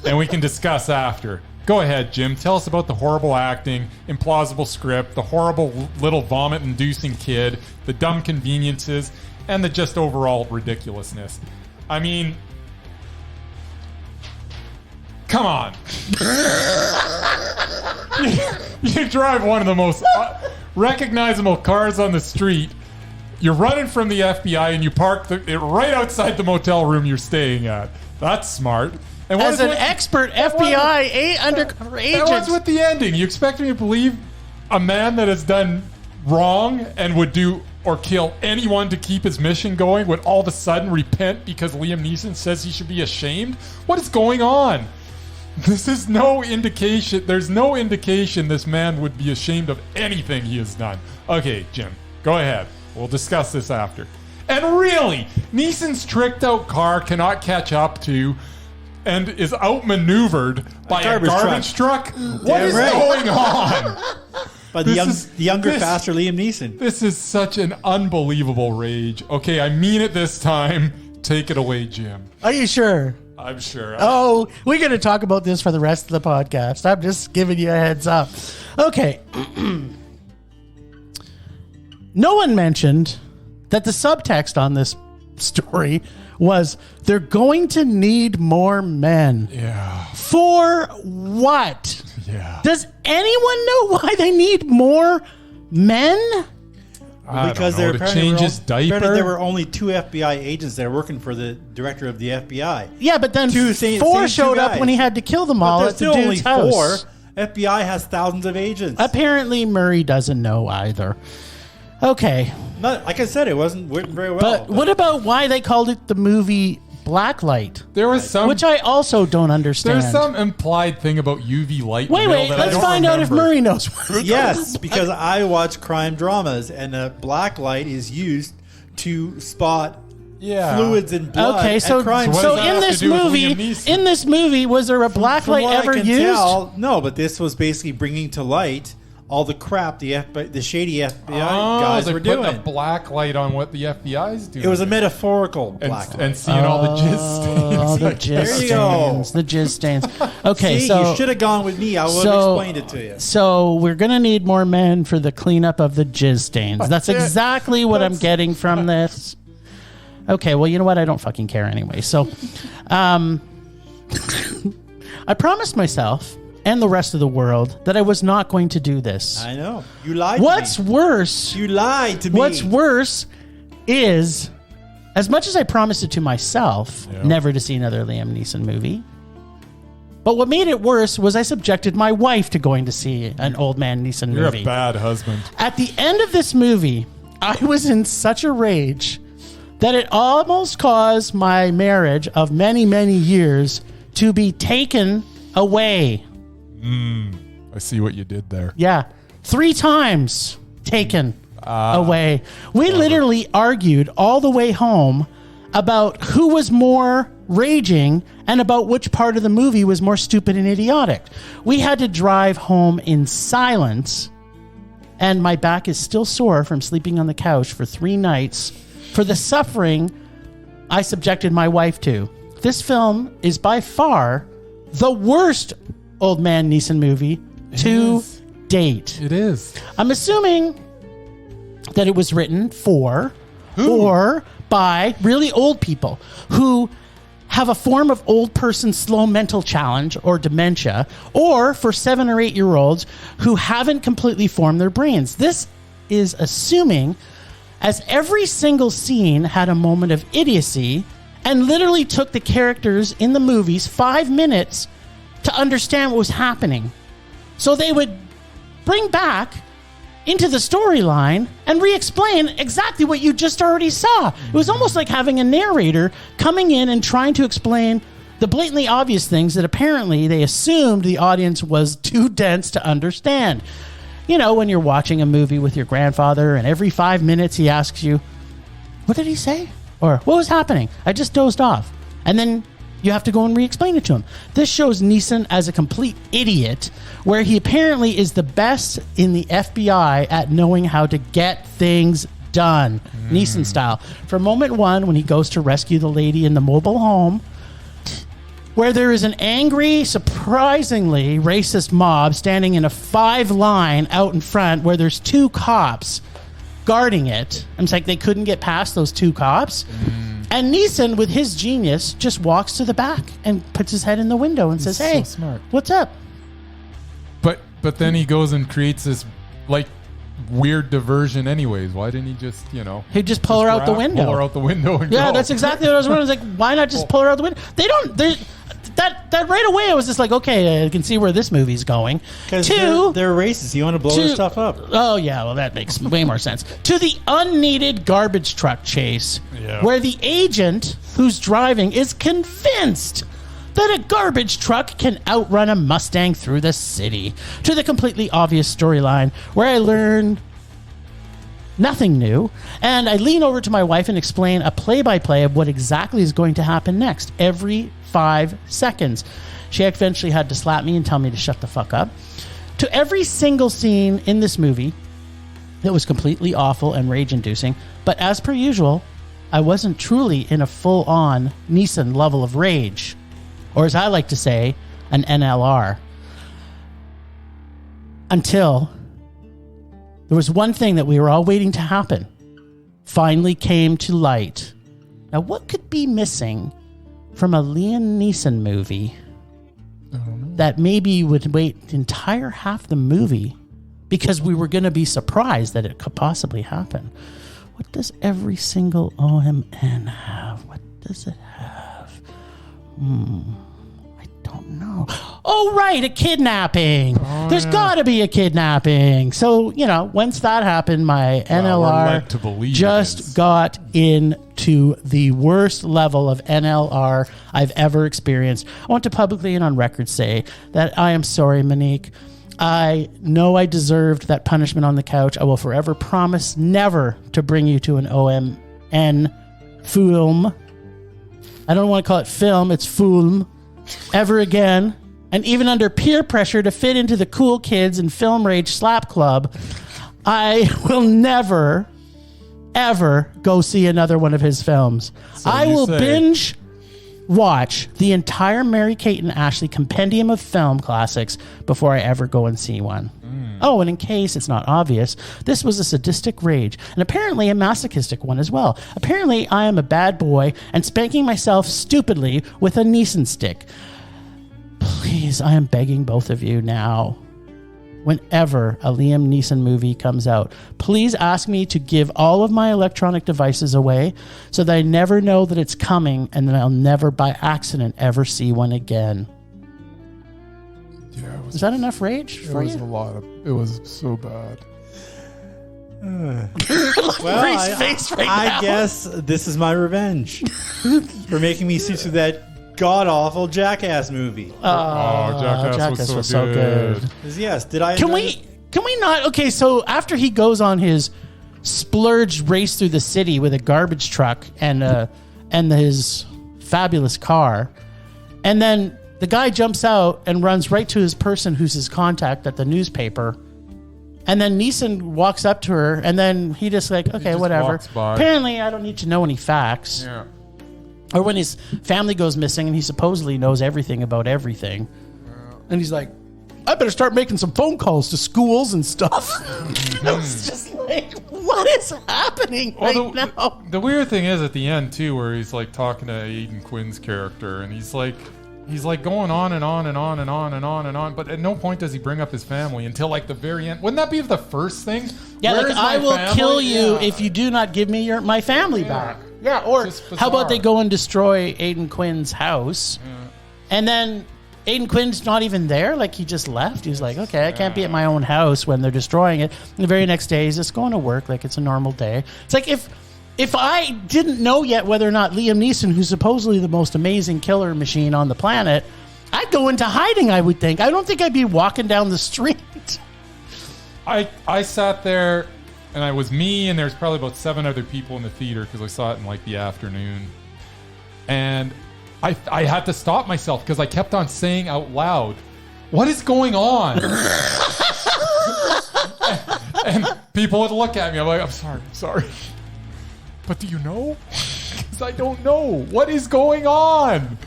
and we can discuss after. Go ahead, Jim. Tell us about the horrible acting, implausible script, the horrible little vomit-inducing kid, the dumb conveniences, and the just overall ridiculousness. I mean, come on. You drive one of the most recognizable cars on the street. You're running from the FBI and you park it right outside the motel room you're staying at. That's smart. And As an expert FBI undercover agent. That was with the ending. You expect me to believe a man that has done wrong and would do or kill anyone to keep his mission going would all of a sudden repent because Liam Neeson says he should be ashamed? What is going on? This is no indication. There's no indication this man would be ashamed of anything he has done. Okay, Jim, go ahead. We'll discuss this after. And really, Neeson's tricked out car cannot catch up to and is outmaneuvered by a garbage truck. What is going on? By the younger, faster Liam Neeson. This is such an unbelievable rage. Okay, I mean it this time. Take it away, Jim. Are you sure? I'm sure. Oh, we're going to talk about this for the rest of the podcast. I'm just giving you a heads up. Okay. No one mentioned that the subtext on this story was they're going to need more men. Yeah. For what? Yeah. Does anyone know why they need more men? Because there change his diaper. There were only 2 FBI agents that are working for the director of the FBI. Yeah, but then same four showed up guys. when he had to kill them all But at the there's still only dude's house. 4. FBI has thousands of agents. Apparently, Murray doesn't know either. Okay. Like I said, it wasn't written very well. But what about why they called it the movie Blacklight? There was some, Which I also don't understand. there's some implied thing about UV light. Wait, that I let's don't find out if remember. Murray knows what Yes, because I watch crime dramas, and a black light is used to spot fluids in blood. Okay, so at crime So so what scenes. does in that have this to do with movie, Liam Neeson? in this movie, was there a From blacklight what I ever can used? tell, no, but this was basically bringing to light all the crap the shady FBI guys they were put doing. a black light on what the FBI's doing. It was a metaphorical black light. and seeing all the jizz stains. Oh, the jizz There you go. stains. The jizz stains. Okay, See, so you should have gone with me. I would have so- explained it to you. So we're gonna need more men for the cleanup of the jizz stains. That's it. exactly what I'm getting from this. Okay, well, you know what? I don't fucking care anyway. So, I promised myself and the rest of the world that I was not going to do this. I know. You lied What's to me. worse? You lied to me. What's worse is, as much as I promised it to myself, never to see another Liam Neeson movie, but what made it worse was I subjected my wife to going to see an Old Man Neeson movie. You're a bad husband. At the end of this movie, I was in such a rage that it almost caused my marriage of many, many years to be taken away. I see what you did there. Yeah. 3 times taken away. We literally argued all the way home about who was more raging and about which part of the movie was more stupid and idiotic. We had to drive home in silence, and my back is still sore from sleeping on the couch for 3 nights for the suffering I subjected my wife to. This film is by far the worst Old Man Neeson movie to date. It is. I'm assuming that it was written for or by really old people who have a form of old person slow mental challenge or dementia, or for 7 or 8-year-olds who haven't completely formed their brains. This is assuming, as every single scene had a moment of idiocy and literally took the characters in the movies 5 minutes to understand what was happening. So they would bring back into the storyline and re-explain exactly what you just already saw. It was almost like having a narrator coming in and trying to explain the blatantly obvious things that apparently they assumed the audience was too dense to understand. You know, when you're watching a movie with your grandfather and every 5 minutes he asks you, what did he say? Or what was happening? I just dozed off. And then you have to go and re-explain it to him. This shows Neeson as a complete idiot, where he apparently is the best in the FBI at knowing how to get things done, Neeson style. From moment 1, when he goes to rescue the lady in the mobile home, where there is an angry, surprisingly racist mob standing in a 5 line out in front where there's 2 cops guarding it. It's like they couldn't get past those 2 cops. And Neeson, with his genius, just walks to the back and puts his head in the window and says, hey, so smart. What's up? But then he goes and creates this like weird diversion anyways. Why didn't he just, He'd just pull her out the window. Pull her out the window and Yeah, go. that's exactly what I was wondering. I was like, why not just pull her out the window? That right away I was just like, okay, I can see where this movie's going. Because they're racist. You want to blow their stuff up. Oh, yeah, well, that makes way more sense. To the unneeded garbage truck chase, where the agent who's driving is convinced that a garbage truck can outrun a Mustang through the city. To the completely obvious storyline, where I learned nothing new, and I lean over to my wife and explain a play-by-play of what exactly is going to happen next every 5 seconds. She eventually had to slap me and tell me to shut the fuck up. To every single scene in this movie that was completely awful and rage-inducing, but as per usual, I wasn't truly in a full-on Neeson level of rage, or as I like to say, an NLR. Until there was one thing that we were all waiting to happen. Finally came to light. Now, what could be missing from a Liam Neeson movie that maybe you would wait the entire half the movie because we were going to be surprised that it could possibly happen? What does every single OMN have? What does it have? I don't know. Oh, right, a kidnapping. There's got to be a kidnapping. So, once that happened, my NLR just got into the worst level of NLR I've ever experienced. I want to publicly and on record say that I am sorry, Monique. I know I deserved that punishment on the couch. I will forever promise never to bring you to an OMN film. I don't want to call it film, it's film. Ever again. And even under peer pressure to fit into the cool kids and film rage slap club, I will never, ever go see another one of his films. So I will binge watch the entire Mary-Kate and Ashley compendium of film classics before I ever go and see one. Oh, and in case it's not obvious, this was a sadistic rage, and apparently a masochistic one as well. Apparently, I am a bad boy and spanking myself stupidly with a Neeson stick. please, I am begging both of you now. Whenever a Liam Neeson movie comes out, please ask me to give all of my electronic devices away so that I never know that it's coming and then I'll never by accident ever see one again. Yeah, Is that enough rage for you? It was so bad. Well, I guess this is my revenge for making me see through that god-awful Jackass movie. Jackass was so good. Yes, did I? Can we not? Okay, so after he goes on his splurged race through the city with a garbage truck and his fabulous car, and then the guy jumps out and runs right to his person who's his contact at the newspaper, and then Neeson walks up to her, and then he just like, okay, just whatever. walks by. Apparently, I don't need to know any facts. Yeah. Or when his family goes missing and he supposedly knows everything about everything. And he's like, I better start making some phone calls to schools and stuff. I was just like, what is happening now? The weird thing is at the end, too, where he's like talking to Aiden Quinn's character, and he's like going on and on and on and on and on and on, but at no point does he bring up his family until like the very end. Wouldn't that be the first thing? Yeah, Where like is my I will family? kill you Yeah. if you do not give me my family back. Yeah, or Just how about they bizarre. go and destroy Aiden Quinn's house, and then Aiden Quinn's not even there. Like he just left. He was like, okay, I can't be at my own house when they're destroying it. And the very next day, he's just going to work like it's a normal day. It's like if I didn't know yet whether or not Liam Neeson, who's supposedly the most amazing killer machine on the planet, I'd go into hiding, I would think. I don't think I'd be walking down the street. I sat there, and I was me, and there's probably about 7 other people in the theater because I saw it in like the afternoon. And I had to stop myself because I kept on saying out loud, what is going on? and people would look at me. I'm like, I'm sorry. But do you know? Because I don't know. What is going on?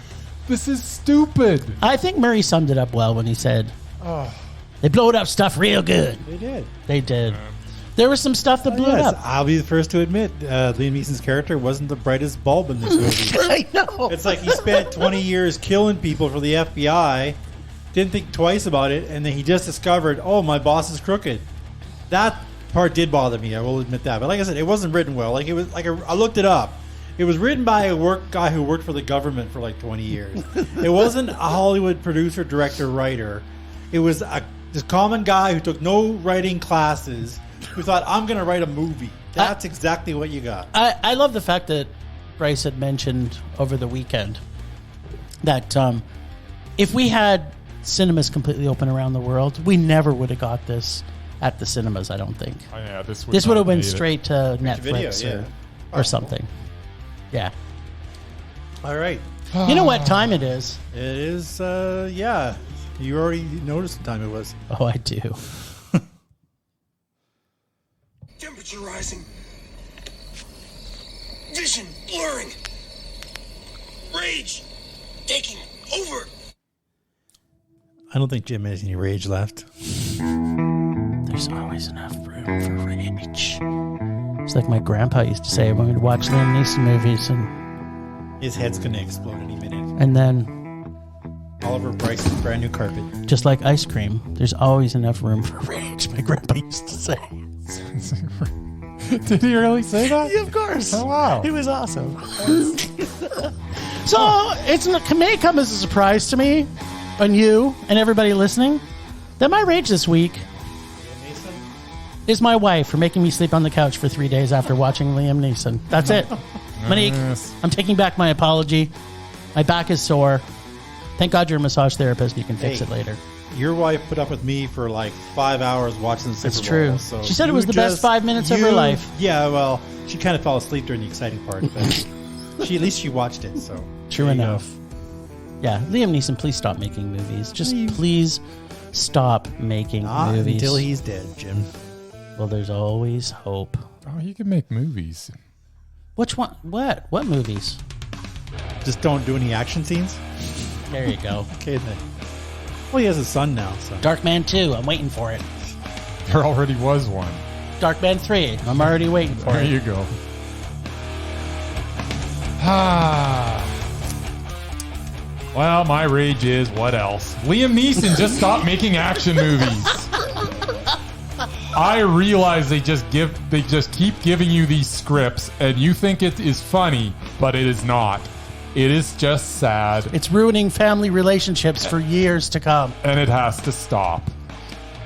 This is stupid. I think Murray summed it up well when he said, they blowed up stuff real good. They did. There was some stuff that blew it up. I'll be the first to admit, Liam Neeson's character wasn't the brightest bulb in this movie. I know. It's like he spent 20 years killing people for the FBI, didn't think twice about it, and then he just discovered, oh, my boss is crooked. That part did bother me. I will admit that. But like I said, it wasn't written well. Like it was like I looked it up. It was written by a guy who worked for the government for like 20 years. It wasn't a Hollywood producer, director, writer. It was this common guy who took no writing classes, who thought, I'm going to write a movie. That's exactly what you got. I love the fact that Bryce had mentioned over the weekend that if we had cinemas completely open around the world, we never would have got this at the cinemas, I don't think. Oh, yeah, this Would have went straight to video, Netflix or something. Yeah. All right. You know what time it is? It is, yeah. You already noticed the time it was. Oh, I do. Temperature rising. Vision blurring. Rage taking over. I don't think Jim has any rage left. There's always enough room for rage. It's like my grandpa used to say when we'd watch Liam Neeson movies, and His head's going to explode any minute. and then Oliver Bryce's brand new carpet. just like ice cream, there's always enough room for rage. My grandpa used to say. Did he really say that? Yeah, of course. Oh, wow. He was awesome. So it may come as a surprise to me, and you, and everybody listening, that my rage this week is my wife for making me sleep on the couch for 3 days after watching Liam Neeson. That's it. Monique, Yes. I'm taking back my apology. My back is sore. Thank God you're a massage therapist. You can fix Hey. it later. Your wife put up with me for like 5 hours watching the Super That's Bowl. true. So She said it you was the best 5 minutes of her life. Yeah, well, she kind of fell asleep during the exciting part, but at least she watched it. So True there you enough. go. Yeah, Liam Neeson, please stop making movies. Just please stop making Not movies. until he's dead, Jim. Well, there's always hope. Oh, he can make movies. Which one? What movies? Just don't do any action scenes. There you go. Okay then. Well, he has a son now, so Darkman 2, I'm waiting for it. There already was one. Darkman 3, I'm already waiting for There it. you go. Well, my rage is, what else? Liam Neeson just stopped making action movies. I realize they just keep giving you these scripts, and you think it is funny, but it is not. It is just sad. It's ruining family relationships for years to come. And it has to stop.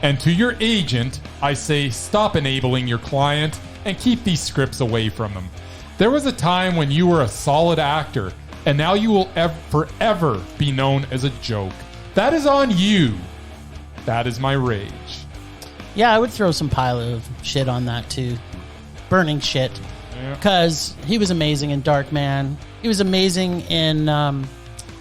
And to your agent, I say stop enabling your client and keep these scripts away from them. There was a time when you were a solid actor, and now you will forever be known as a joke. That is on you. That is my rage. Yeah, I would throw some pile of shit on that too. Burning shit. Because he was amazing in Darkman. He was amazing in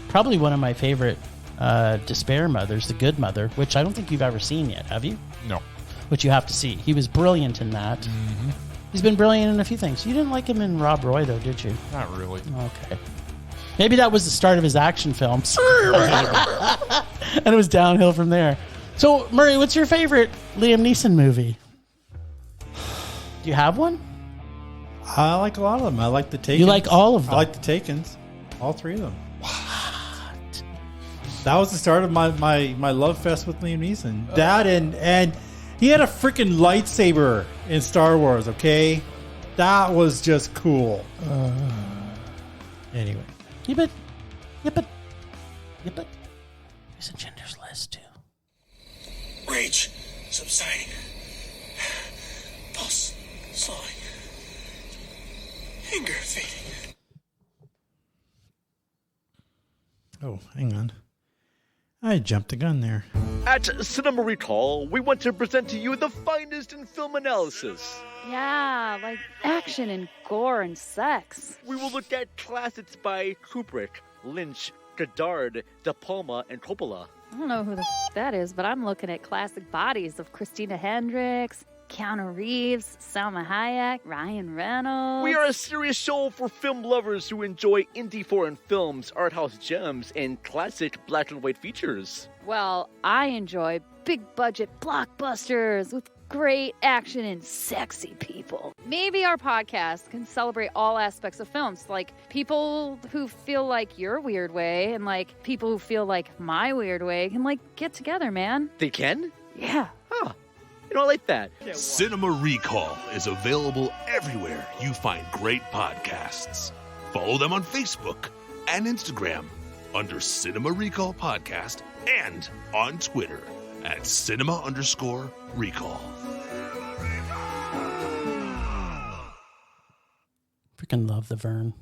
probably one of my favorite Despair Mothers, The Good Mother, which I don't think you've ever seen yet, have you? No. Which you have to see. He was brilliant in that. Mm-hmm. He's been brilliant in a few things. You didn't like him in Rob Roy, though, did you? Not really. Okay. Maybe that was the start of his action films. And it was downhill from there. So, Murray, what's your favorite Liam Neeson movie? Do you have one? I like a lot of them. I like the Takens. You like all of them? I like the Takens. All three of them. What? That was the start of my love fest with Liam Neeson. That and he had a freaking lightsaber in Star Wars, okay? That was just cool. Anyway. Yeah, but. He's in Gender's List, too. Rage subsiding. Pulse slowing. Anger fading. Oh, hang on. I jumped the gun there. At Cinema Recall, we want to present to you the finest in film analysis. Yeah, like action and gore and sex. We will look at classics by Kubrick, Lynch, Godard, De Palma, and Coppola. I don't know who the that is, but I'm looking at classic bodies of Christina Hendricks, Keanu Reeves, Salma Hayek, Ryan Reynolds. We are a serious show for film lovers who enjoy indie foreign films, art house gems, and classic black and white features. Well, I enjoy big budget blockbusters with great action and sexy people. Maybe our podcast can celebrate all aspects of films, like people who feel like your weird way and like people who feel like my weird way can like get together, man. They can? Yeah. Huh. You know, I like that. Cinema Recall is available everywhere you find great podcasts. Follow them on Facebook and Instagram under Cinema Recall Podcast and on Twitter at cinema_recall. Freaking love the Vern.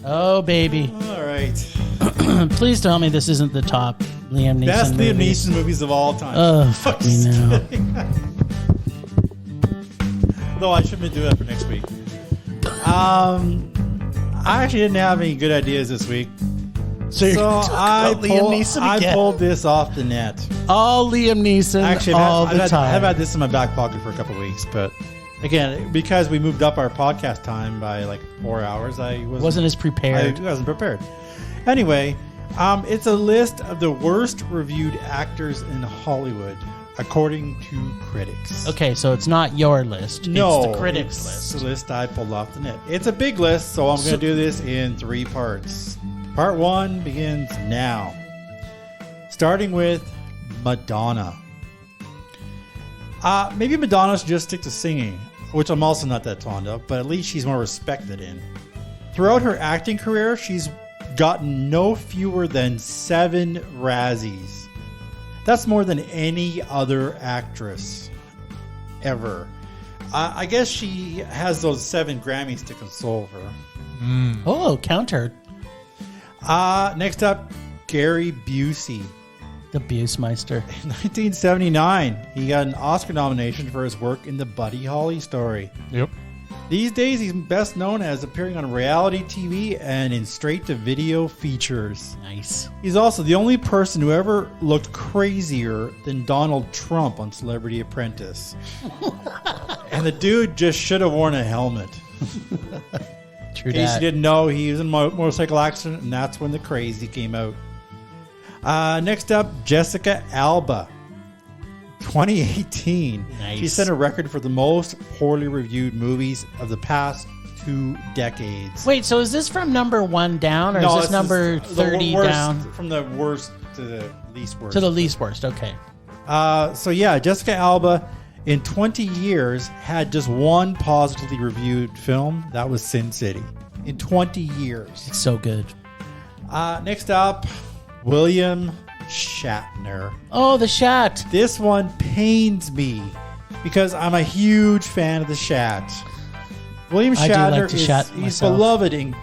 Oh, baby. All right. Please tell me this isn't the top Liam Neeson Best Liam movies. Neeson movies of all time. Oh, fuck me now. Though I shouldn't do that for next week. I actually didn't have any good ideas this week. So I Liam Neeson again. pulled this off the net. All Liam Neeson Actually, all the time. I've had this in my back pocket for a couple of weeks, but again, because we moved up our podcast time by like 4 hours, I wasn't as prepared. I wasn't prepared. Anyway, it's a list of the worst reviewed actors in Hollywood, according to critics. Okay, so it's not your list. No, it's the critics' it's list. the list I pulled off the net. It's a big list, so I'm going to do this in 3 parts. Part 1 begins now. Starting with Madonna. Maybe Madonna should just stick to singing, which I'm also not that fond of, but at least she's more respected in. Throughout her acting career, she's gotten no fewer than 7 Razzies. That's more than any other actress ever. I guess she has those 7 Grammys to console her. Oh, counter. Next up, Gary Busey. The Busemeister. In 1979, he got an Oscar nomination for his work in the Buddy Holly story. Yep. These days, he's best known as appearing on reality TV and in straight-to-video features. Nice. He's also the only person who ever looked crazier than Donald Trump on Celebrity Apprentice. And the dude just should have worn a helmet. True In case you that. didn't know, he was in a motorcycle accident, and that's when the crazy came out. Next up, Jessica Alba. 2018. Nice. She set a record for the most poorly reviewed movies of the past 2 decades. Wait, so is this from number 1 down, or is this number 30 worst, down? From the worst to the least worst. To the least worst, okay. So yeah, Jessica Alba in 20 years had just one positively reviewed film. That was Sin City. In 20 years. It's so good. Next up, William Shatner. Oh, the Shat. This one pains me because I'm a huge fan of the Shat. William I do like Shatner to Shat he's myself. beloved in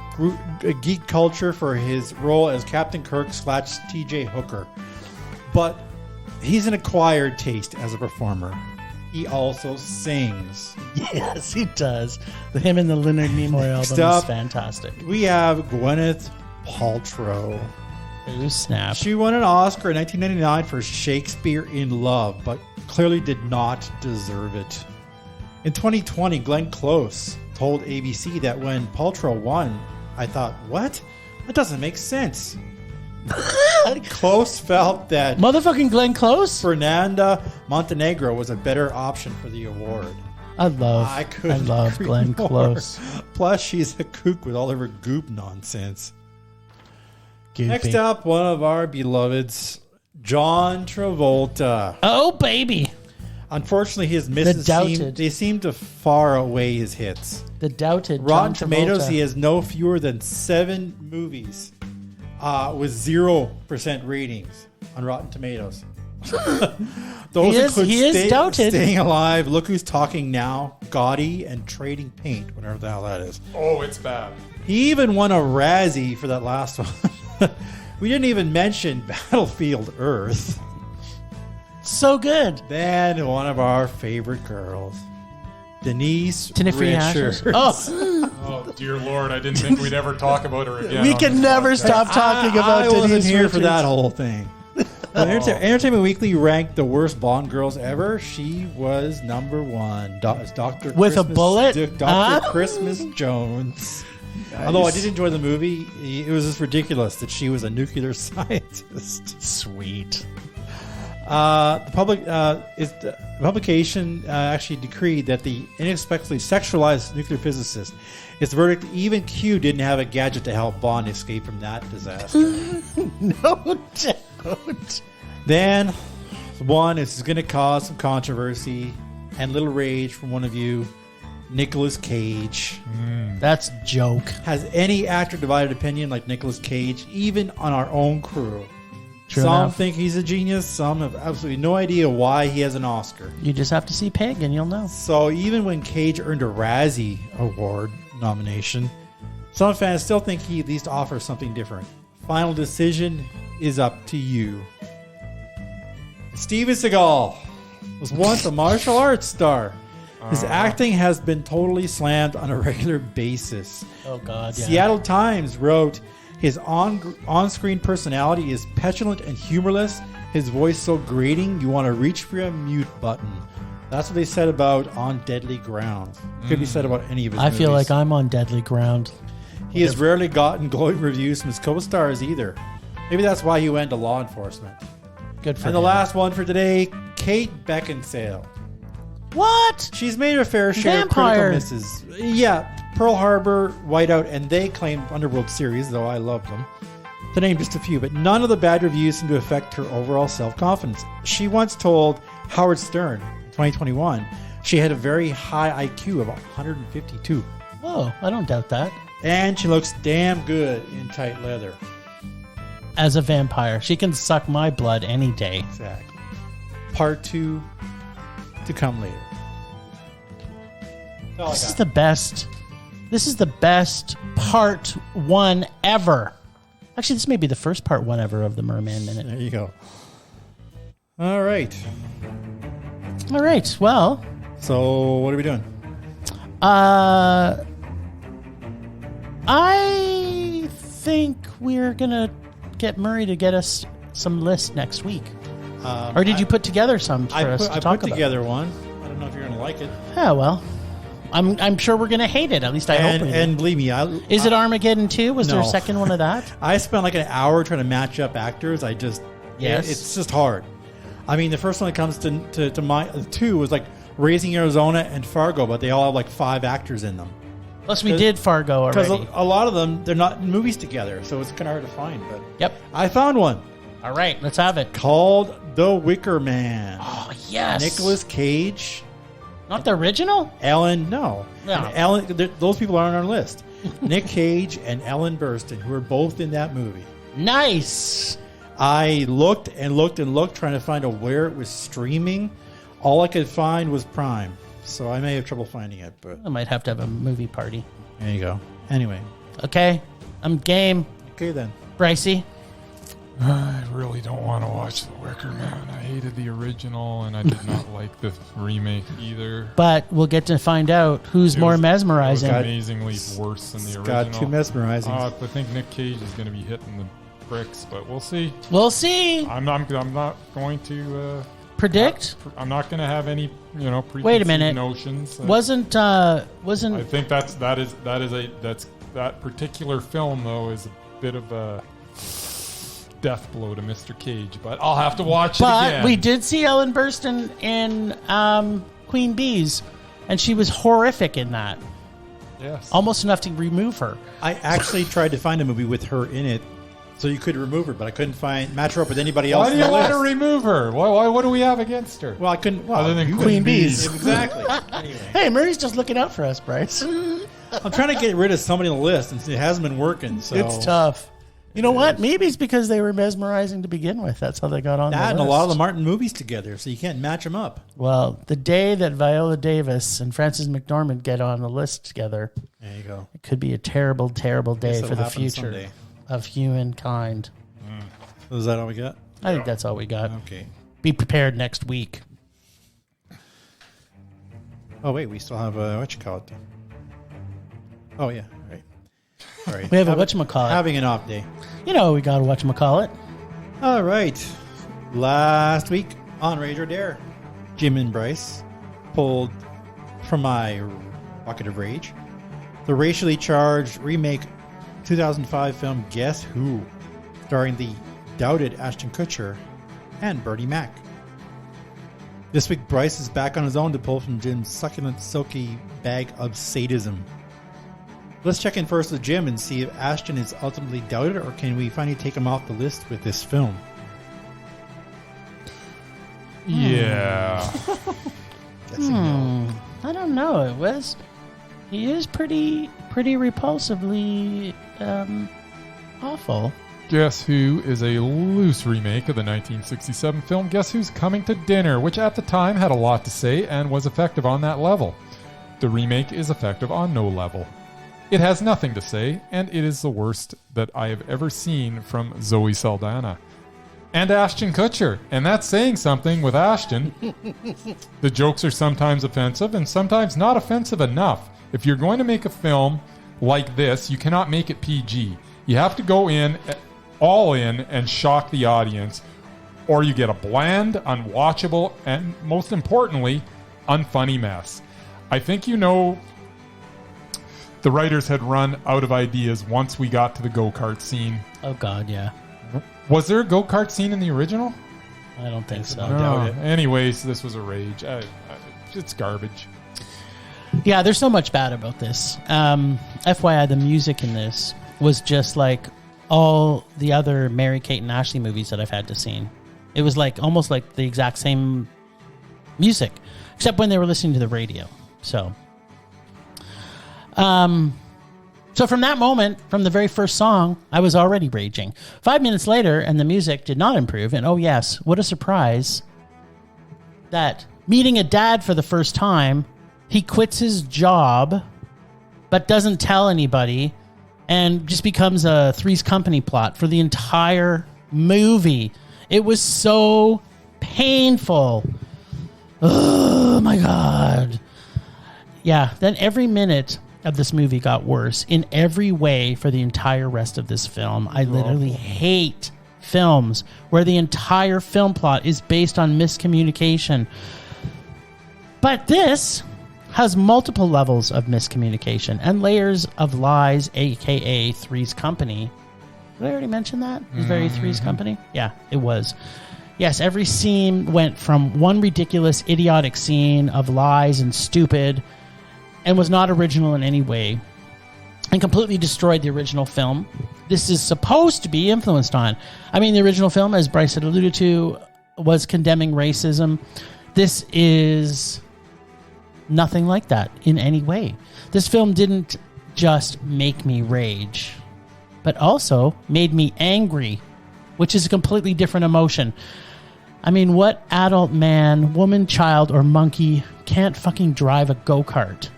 geek culture for his role as Captain Kirk / TJ Hooker. But he's an acquired taste as a performer. He also sings. Yes, he does. Him and the Leonard Nimoy album is fantastic. We have Gwyneth Paltrow. Ooh, snap. She won an Oscar in 1999 for Shakespeare in Love, but clearly did not deserve it. In 2020, Glenn Close told ABC that when Paltrow won, I thought, what? That doesn't make sense. Close felt that Motherfucking Glenn Close? Fernanda Montenegro was a better option for the award. I love agree Glenn more. Close. Plus, she's a kook with all of her goop nonsense. Goopy. Next up, one of our beloveds, John Travolta. Oh, baby. Unfortunately, his misses seem to far outweigh his hits. The doubted Rotten John Tomatoes, Travolta. he has no fewer than 7 movies with 0% ratings on Rotten Tomatoes. Those include he is doubted. Staying Alive, Look Who's Talking Now, Gaudy, and Trading Paint, whatever the hell that is. Oh, it's bad. He even won a Razzie for that last one. We didn't even mention Battlefield Earth. So good. Then one of our favorite girls, Denise Richards. Oh, Oh, dear Lord. I didn't think we'd ever talk about her again. we on can this never podcast. stop talking about I Denise wasn't here for Richards. that whole thing. When Entertainment Weekly ranked the worst Bond girls ever, she was number 1. Dr. With a Christmas, bullet? Dr. Christmas Jones. Although I did enjoy the movie, it was just ridiculous that she was a nuclear scientist. Sweet. The publication actually decreed that the inexplicably sexualized nuclear physicist, its verdict, even Q didn't have a gadget to help Bond escape from that disaster. No doubt. Then, one is going to cause some controversy and little rage from one of you, Nicolas Cage. That's a joke. Has any actor divided opinion like Nicolas Cage, even on our own crew? True Some enough. think he's a genius. Some have absolutely no idea why he has an Oscar. You just have to see Pig and you'll know. So even when Cage earned a Razzie Award nomination, some fans still think he at least offers something different. Final decision is up to you. Steven Seagal was once a martial arts star. His acting has been totally slammed on a regular basis. Oh, God, yeah. Seattle Times wrote, his on-screen personality is petulant and humorless. His voice so grating, you want to reach for a mute button. That's what they said about On Deadly Ground. Could be said about any of his I movies. feel like I'm on deadly ground. He has rarely gotten glowing reviews from his co-stars either. Maybe that's why he went to law enforcement. Good for And him. the last one for today, Kate Beckinsale. What? She's made her fair share Vampire. of critical misses. Yeah, Pearl Harbor, Whiteout, and they claimed Underworld series, though I loved them. To name just a few, but none of the bad reviews seem to affect her overall self-confidence. She once told Howard Stern in 2021 she had a very high IQ of 152. Whoa, I don't doubt that. And she looks damn good in tight leather. As a vampire, she can suck my blood any day. Exactly. Part 2 to come later. That's all I This is got. the best. This is the best part 1 ever. Actually, this may be the first part 1 ever of the Merman Minute. There you go. All right. All right. Well, So what are we doing? I think we're gonna get Murray to get us some lists next week. Or did you put together some for us to I talk put about? together one. I don't know if you're going to like it. Yeah, well, I'm sure we're gonna hate it. At least I hope we do. And believe me, Is it Armageddon 2? Was there a No. second one of that? I spent like an hour trying to match up actors. Yes. It's just hard. I mean, the first one that comes to my 2 was like Raising Arizona and Fargo, but they all have like 5 actors in them. Plus, we did Fargo Because already. a lot of them, they're not in movies together, so it's kind of hard to find. But Yep. I found one All right, let's have it. called The Wicker Man. Oh, yes. Nicolas Cage, Not the original? Ellen, no. No. And Ellen, those people aren't on our list. Nick Cage and Ellen Burstyn, who are both in that movie. Nice. I looked and looked and looked, trying to find out where it was streaming. All I could find was Prime, so I may have trouble finding it, but I might have to have a movie party. there you go. Anyway, Okay, I'm game. okay then. Brycey? I really don't want to watch The Wicker Man. I hated the original, and I did not like the remake either. But we'll get to find out who's It more was- mesmerizing. It was amazingly worse than the It's original. got too mesmerizing. I think Nick Cage is going to be hitting the bricks, but we'll see. We'll see. I'm not going to. Predict? I'm not going to have any, preconceived Wait a minute. notions. Wasn't I think that particular film though is a bit of a death blow to Mr. Cage, but I'll have to watch it again. But we did see Ellen Burstyn in Queen Bees, and she was horrific in that. Yes. Almost enough to remove her. I actually tried to find a movie with her in it, so you could remove her, but I couldn't match her up with anybody else. Why do on you the want to list. remove her? Why? What do we have against her? Well, I couldn't. Well, Other than you Queen couldn't- Bees. Exactly. Anyway, Hey, Murray's just looking out for us, Bryce. I'm trying to get rid of somebody on the list, and it hasn't been working. So It's tough. You know what? Maybe it's because they were mesmerizing to begin with. That's how they got on That the and list. a lot of them aren't in movies together, so you can't match them up. Well, the day that Viola Davis and Frances McDormand get on the list together, There you go. it could be a terrible, terrible day Guess for it'll the happen future someday. of humankind. Is that all we got? I think that's all we got. Okay. Be prepared next week. Oh wait, we still have what you call it? Oh yeah, right. All right. We have a whatchamacallit. Having an off day. You know, we got to whatchamacallit. All right. Last week on Rage or Dare, Jim and Bryce pulled from my bucket of rage the racially charged remake 2005 film Guess Who, starring the doubted Ashton Kutcher and Bertie Mac. This week, Bryce is back on his own to pull from Jim's succulent, silky bag of sadism. Let's check in first with Jim and see if Ashton is ultimately doubted, or can we finally take him off the list with this film? Yeah. Guessing no. I don't know. He is pretty repulsively awful. Guess Who is a loose remake of the 1967 film Guess Who's Coming to Dinner, which at the time had a lot to say and was effective on that level. The remake is effective on no level. It has nothing to say, and it is the worst that I have ever seen from Zoe Saldana. And Ashton Kutcher, and that's saying something with Ashton. The jokes are sometimes offensive and sometimes not offensive enough. If you're going to make a film like this, you cannot make it PG. You have to go in all in and shock the audience, or you get a bland, unwatchable, and most importantly, unfunny mess. I think the writers had run out of ideas once we got to the go-kart scene. Oh, God, yeah. Was there a go-kart scene in the original? I don't think so. doubt it. Anyways, this was a rage. It's garbage. Yeah, there's so much bad about this. FYI, the music in this was just like all the other Mary-Kate and Ashley movies that I've had to see. It was like almost like the exact same music, except when they were listening to the radio. So from that moment, from the very first song, I was already raging. 5 minutes later, and the music did not improve. And oh yes, what a surprise that meeting a dad for the first time, he quits his job, but doesn't tell anybody, and just becomes a Three's Company plot for the entire movie. It was so painful. Oh my God. Yeah, then every minute of this movie got worse in every way for the entire rest of this film. I literally hate films where the entire film plot is based on miscommunication. But this has multiple levels of miscommunication and layers of lies, aka Three's Company. Did I already mention that? It was very Three's Company? Yeah, it was. Yes, every scene went from one ridiculous, idiotic scene of lies and stupid and was not original in any way and completely destroyed the original film. This is supposed to be influenced on. I mean, the original film, as Bryce had alluded to, was condemning racism. This is nothing like that in any way. This film didn't just make me rage, but also made me angry, which is a completely different emotion. I mean, what adult man, woman, child, or monkey can't fucking drive a go-kart?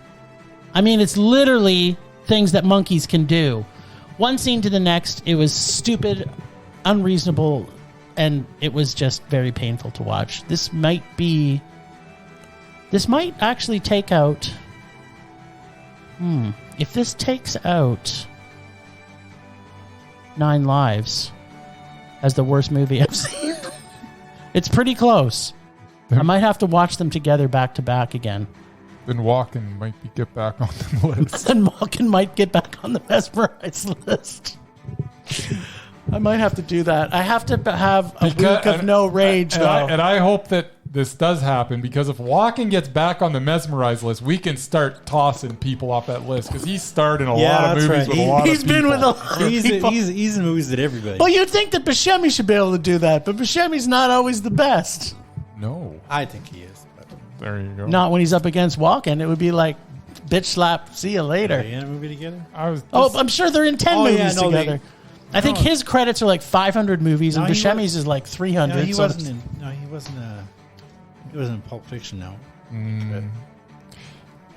I mean, it's literally things that monkeys can do. One scene to the next, it was stupid, unreasonable, and it was just very painful to watch. This might actually take out... If this takes out 9 Lives as the worst movie I've seen, it's pretty close. I might have to watch them together back to back again. Then Walken might get back on the list. And Walken might get back on the Mesmerized list. I might have to do that. I have to have a week of no rage, though. And I hope that this does happen, because if Walken gets back on the Mesmerized list, we can start tossing people off that list, because he's starred in a lot of movies with a lot of people. He's been with a lot of people. He's in movies with everybody. Well, you'd think that Buscemi should be able to do that, but Buscemi's not always the best. No. I think he is. There you go. Not when he's up against Walken. It would be like, bitch slap, see you later. Are they in a movie together? I'm sure they're in 10 movies together. I think his credits are like 500 movies, and Buscemi's is like 300. No, he wasn't in Pulp Fiction, no.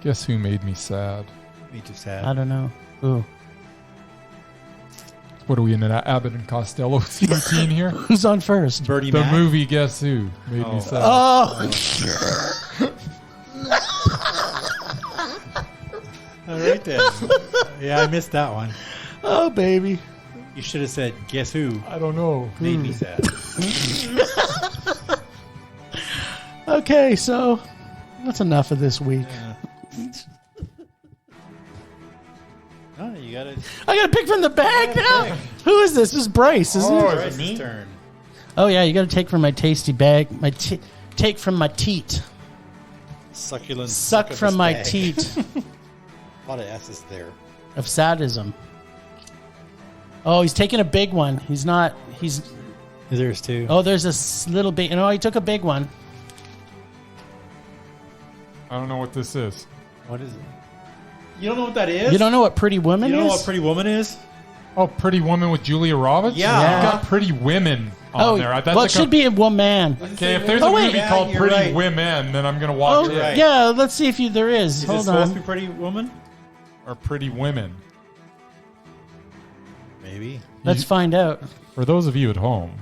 Guess who made me sad? Me too sad. I don't know. Ooh. What are we in an Abbott and Costello routine here? Who's on first? Bernie The Mac? movie Guess Who made me sad. All right then. Yeah, I missed that one. Oh, baby. You should have said, guess who I don't know. made me sad. Okay, so that's enough of this week. Oh, you got it. I got to pick from the bag now? Who is this? This is Bryce, isn't it? Bryce's turn. Oh, yeah, you got to take from my tasty bag. Take from my teat. Succulent. Suck from my bag. teat A lot of S's there. of sadism. Oh, he's taking a big one. He's not. There's two. Oh, there's a little big. No, he took a big one. I don't know what this is. What is it? You don't know what that is? You don't know what Pretty Woman You know is? what Pretty Woman is? Oh, Pretty Woman with Julia Roberts? Yeah. You've got Pretty Women on there. That's well, it should be a woman. Okay, if there's a wait. movie Yeah, called you're Pretty right. Women, then I'm going to watch Oh, it. right. yeah, let's see if there is. Is it Hold supposed to on. be Pretty Woman? Or Pretty Women. Maybe. Let's find out. For those of you at home,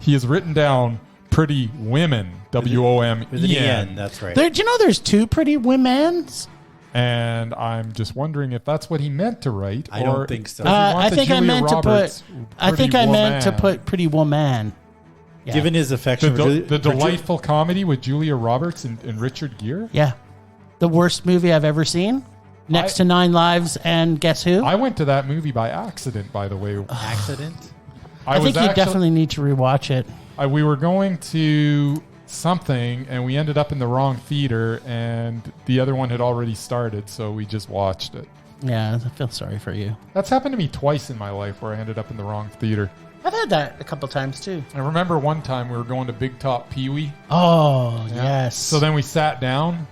he has written down Pretty Women, With an W-O-M-E-N. E-N, that's right. Do you know there's 2 Pretty Womens? And I'm just wondering if that's what he meant to write. I don't think so. does he want I the think I Julia meant Roberts to put. I think I meant to Woman? put Pretty Woman. Yeah. Given his affection for The delightful comedy with Julia Roberts and Richard Gere. Yeah, the worst movie I've ever seen, next to 9 Lives and Guess Who. I went to that movie by accident, by the way. accident. I think you definitely need to rewatch it. We were going to something, and we ended up in the wrong theater, and the other one had already started, so we just watched it. Yeah, I feel sorry for you. That's happened to me twice in my life, where I ended up in the wrong theater. I've had that a couple times too. I remember one time we were going to Big Top Pee-wee. Oh, yes. So then we sat down,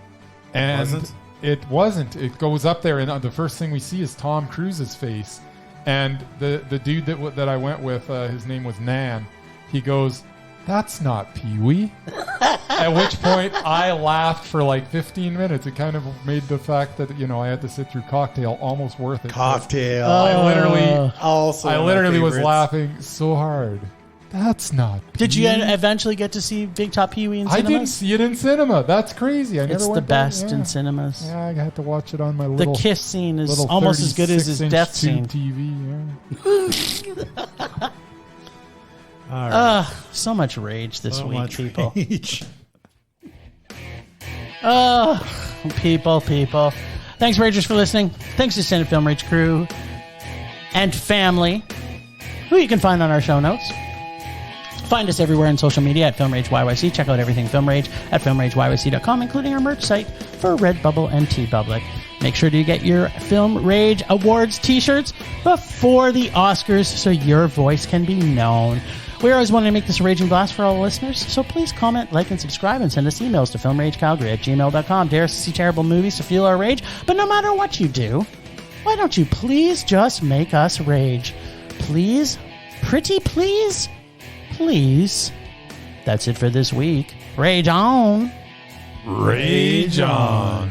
and wasn't? it wasn't. It goes up there, and the first thing we see is Tom Cruise's face. And the dude that I went with, his name was Nan. He goes, "That's not Pee-wee." At which point I laughed for like 15 minutes. It kind of made the fact that I had to sit through Cocktail almost worth it. Cocktail. I literally Also, I one of my literally was favorites. laughing so hard. That's not Pee-wee. Did you eventually get to see Big Top Pee-wee in I cinemas? didn't see it in cinema. That's crazy. I never It's the went there. best in cinemas. Yeah, I had to watch it on my The little kiss scene is little almost as good as his 36-inch death tube scene. TV. Yeah. All right. So much rage this So week, much people. rage. People. Thanks, Ragers, for listening. Thanks to Senate Film Rage crew and family, who you can find on our show notes. Find us everywhere on social media at Film Rage YYC. Check out everything Film Rage at filmrageyyc.com, including our merch site for Redbubble and TeePublic. Make sure to get your Film Rage Awards t-shirts before the Oscars so your voice can be known. We always wanted to make this a raging blast for all the listeners, so please comment, like, and subscribe, and send us emails to filmragecalgary@gmail.com. Dare us to see terrible movies to fuel our rage. But no matter what you do, why don't you please just make us rage? Please? Pretty please? Please? That's it for this week. Rage on! Rage on.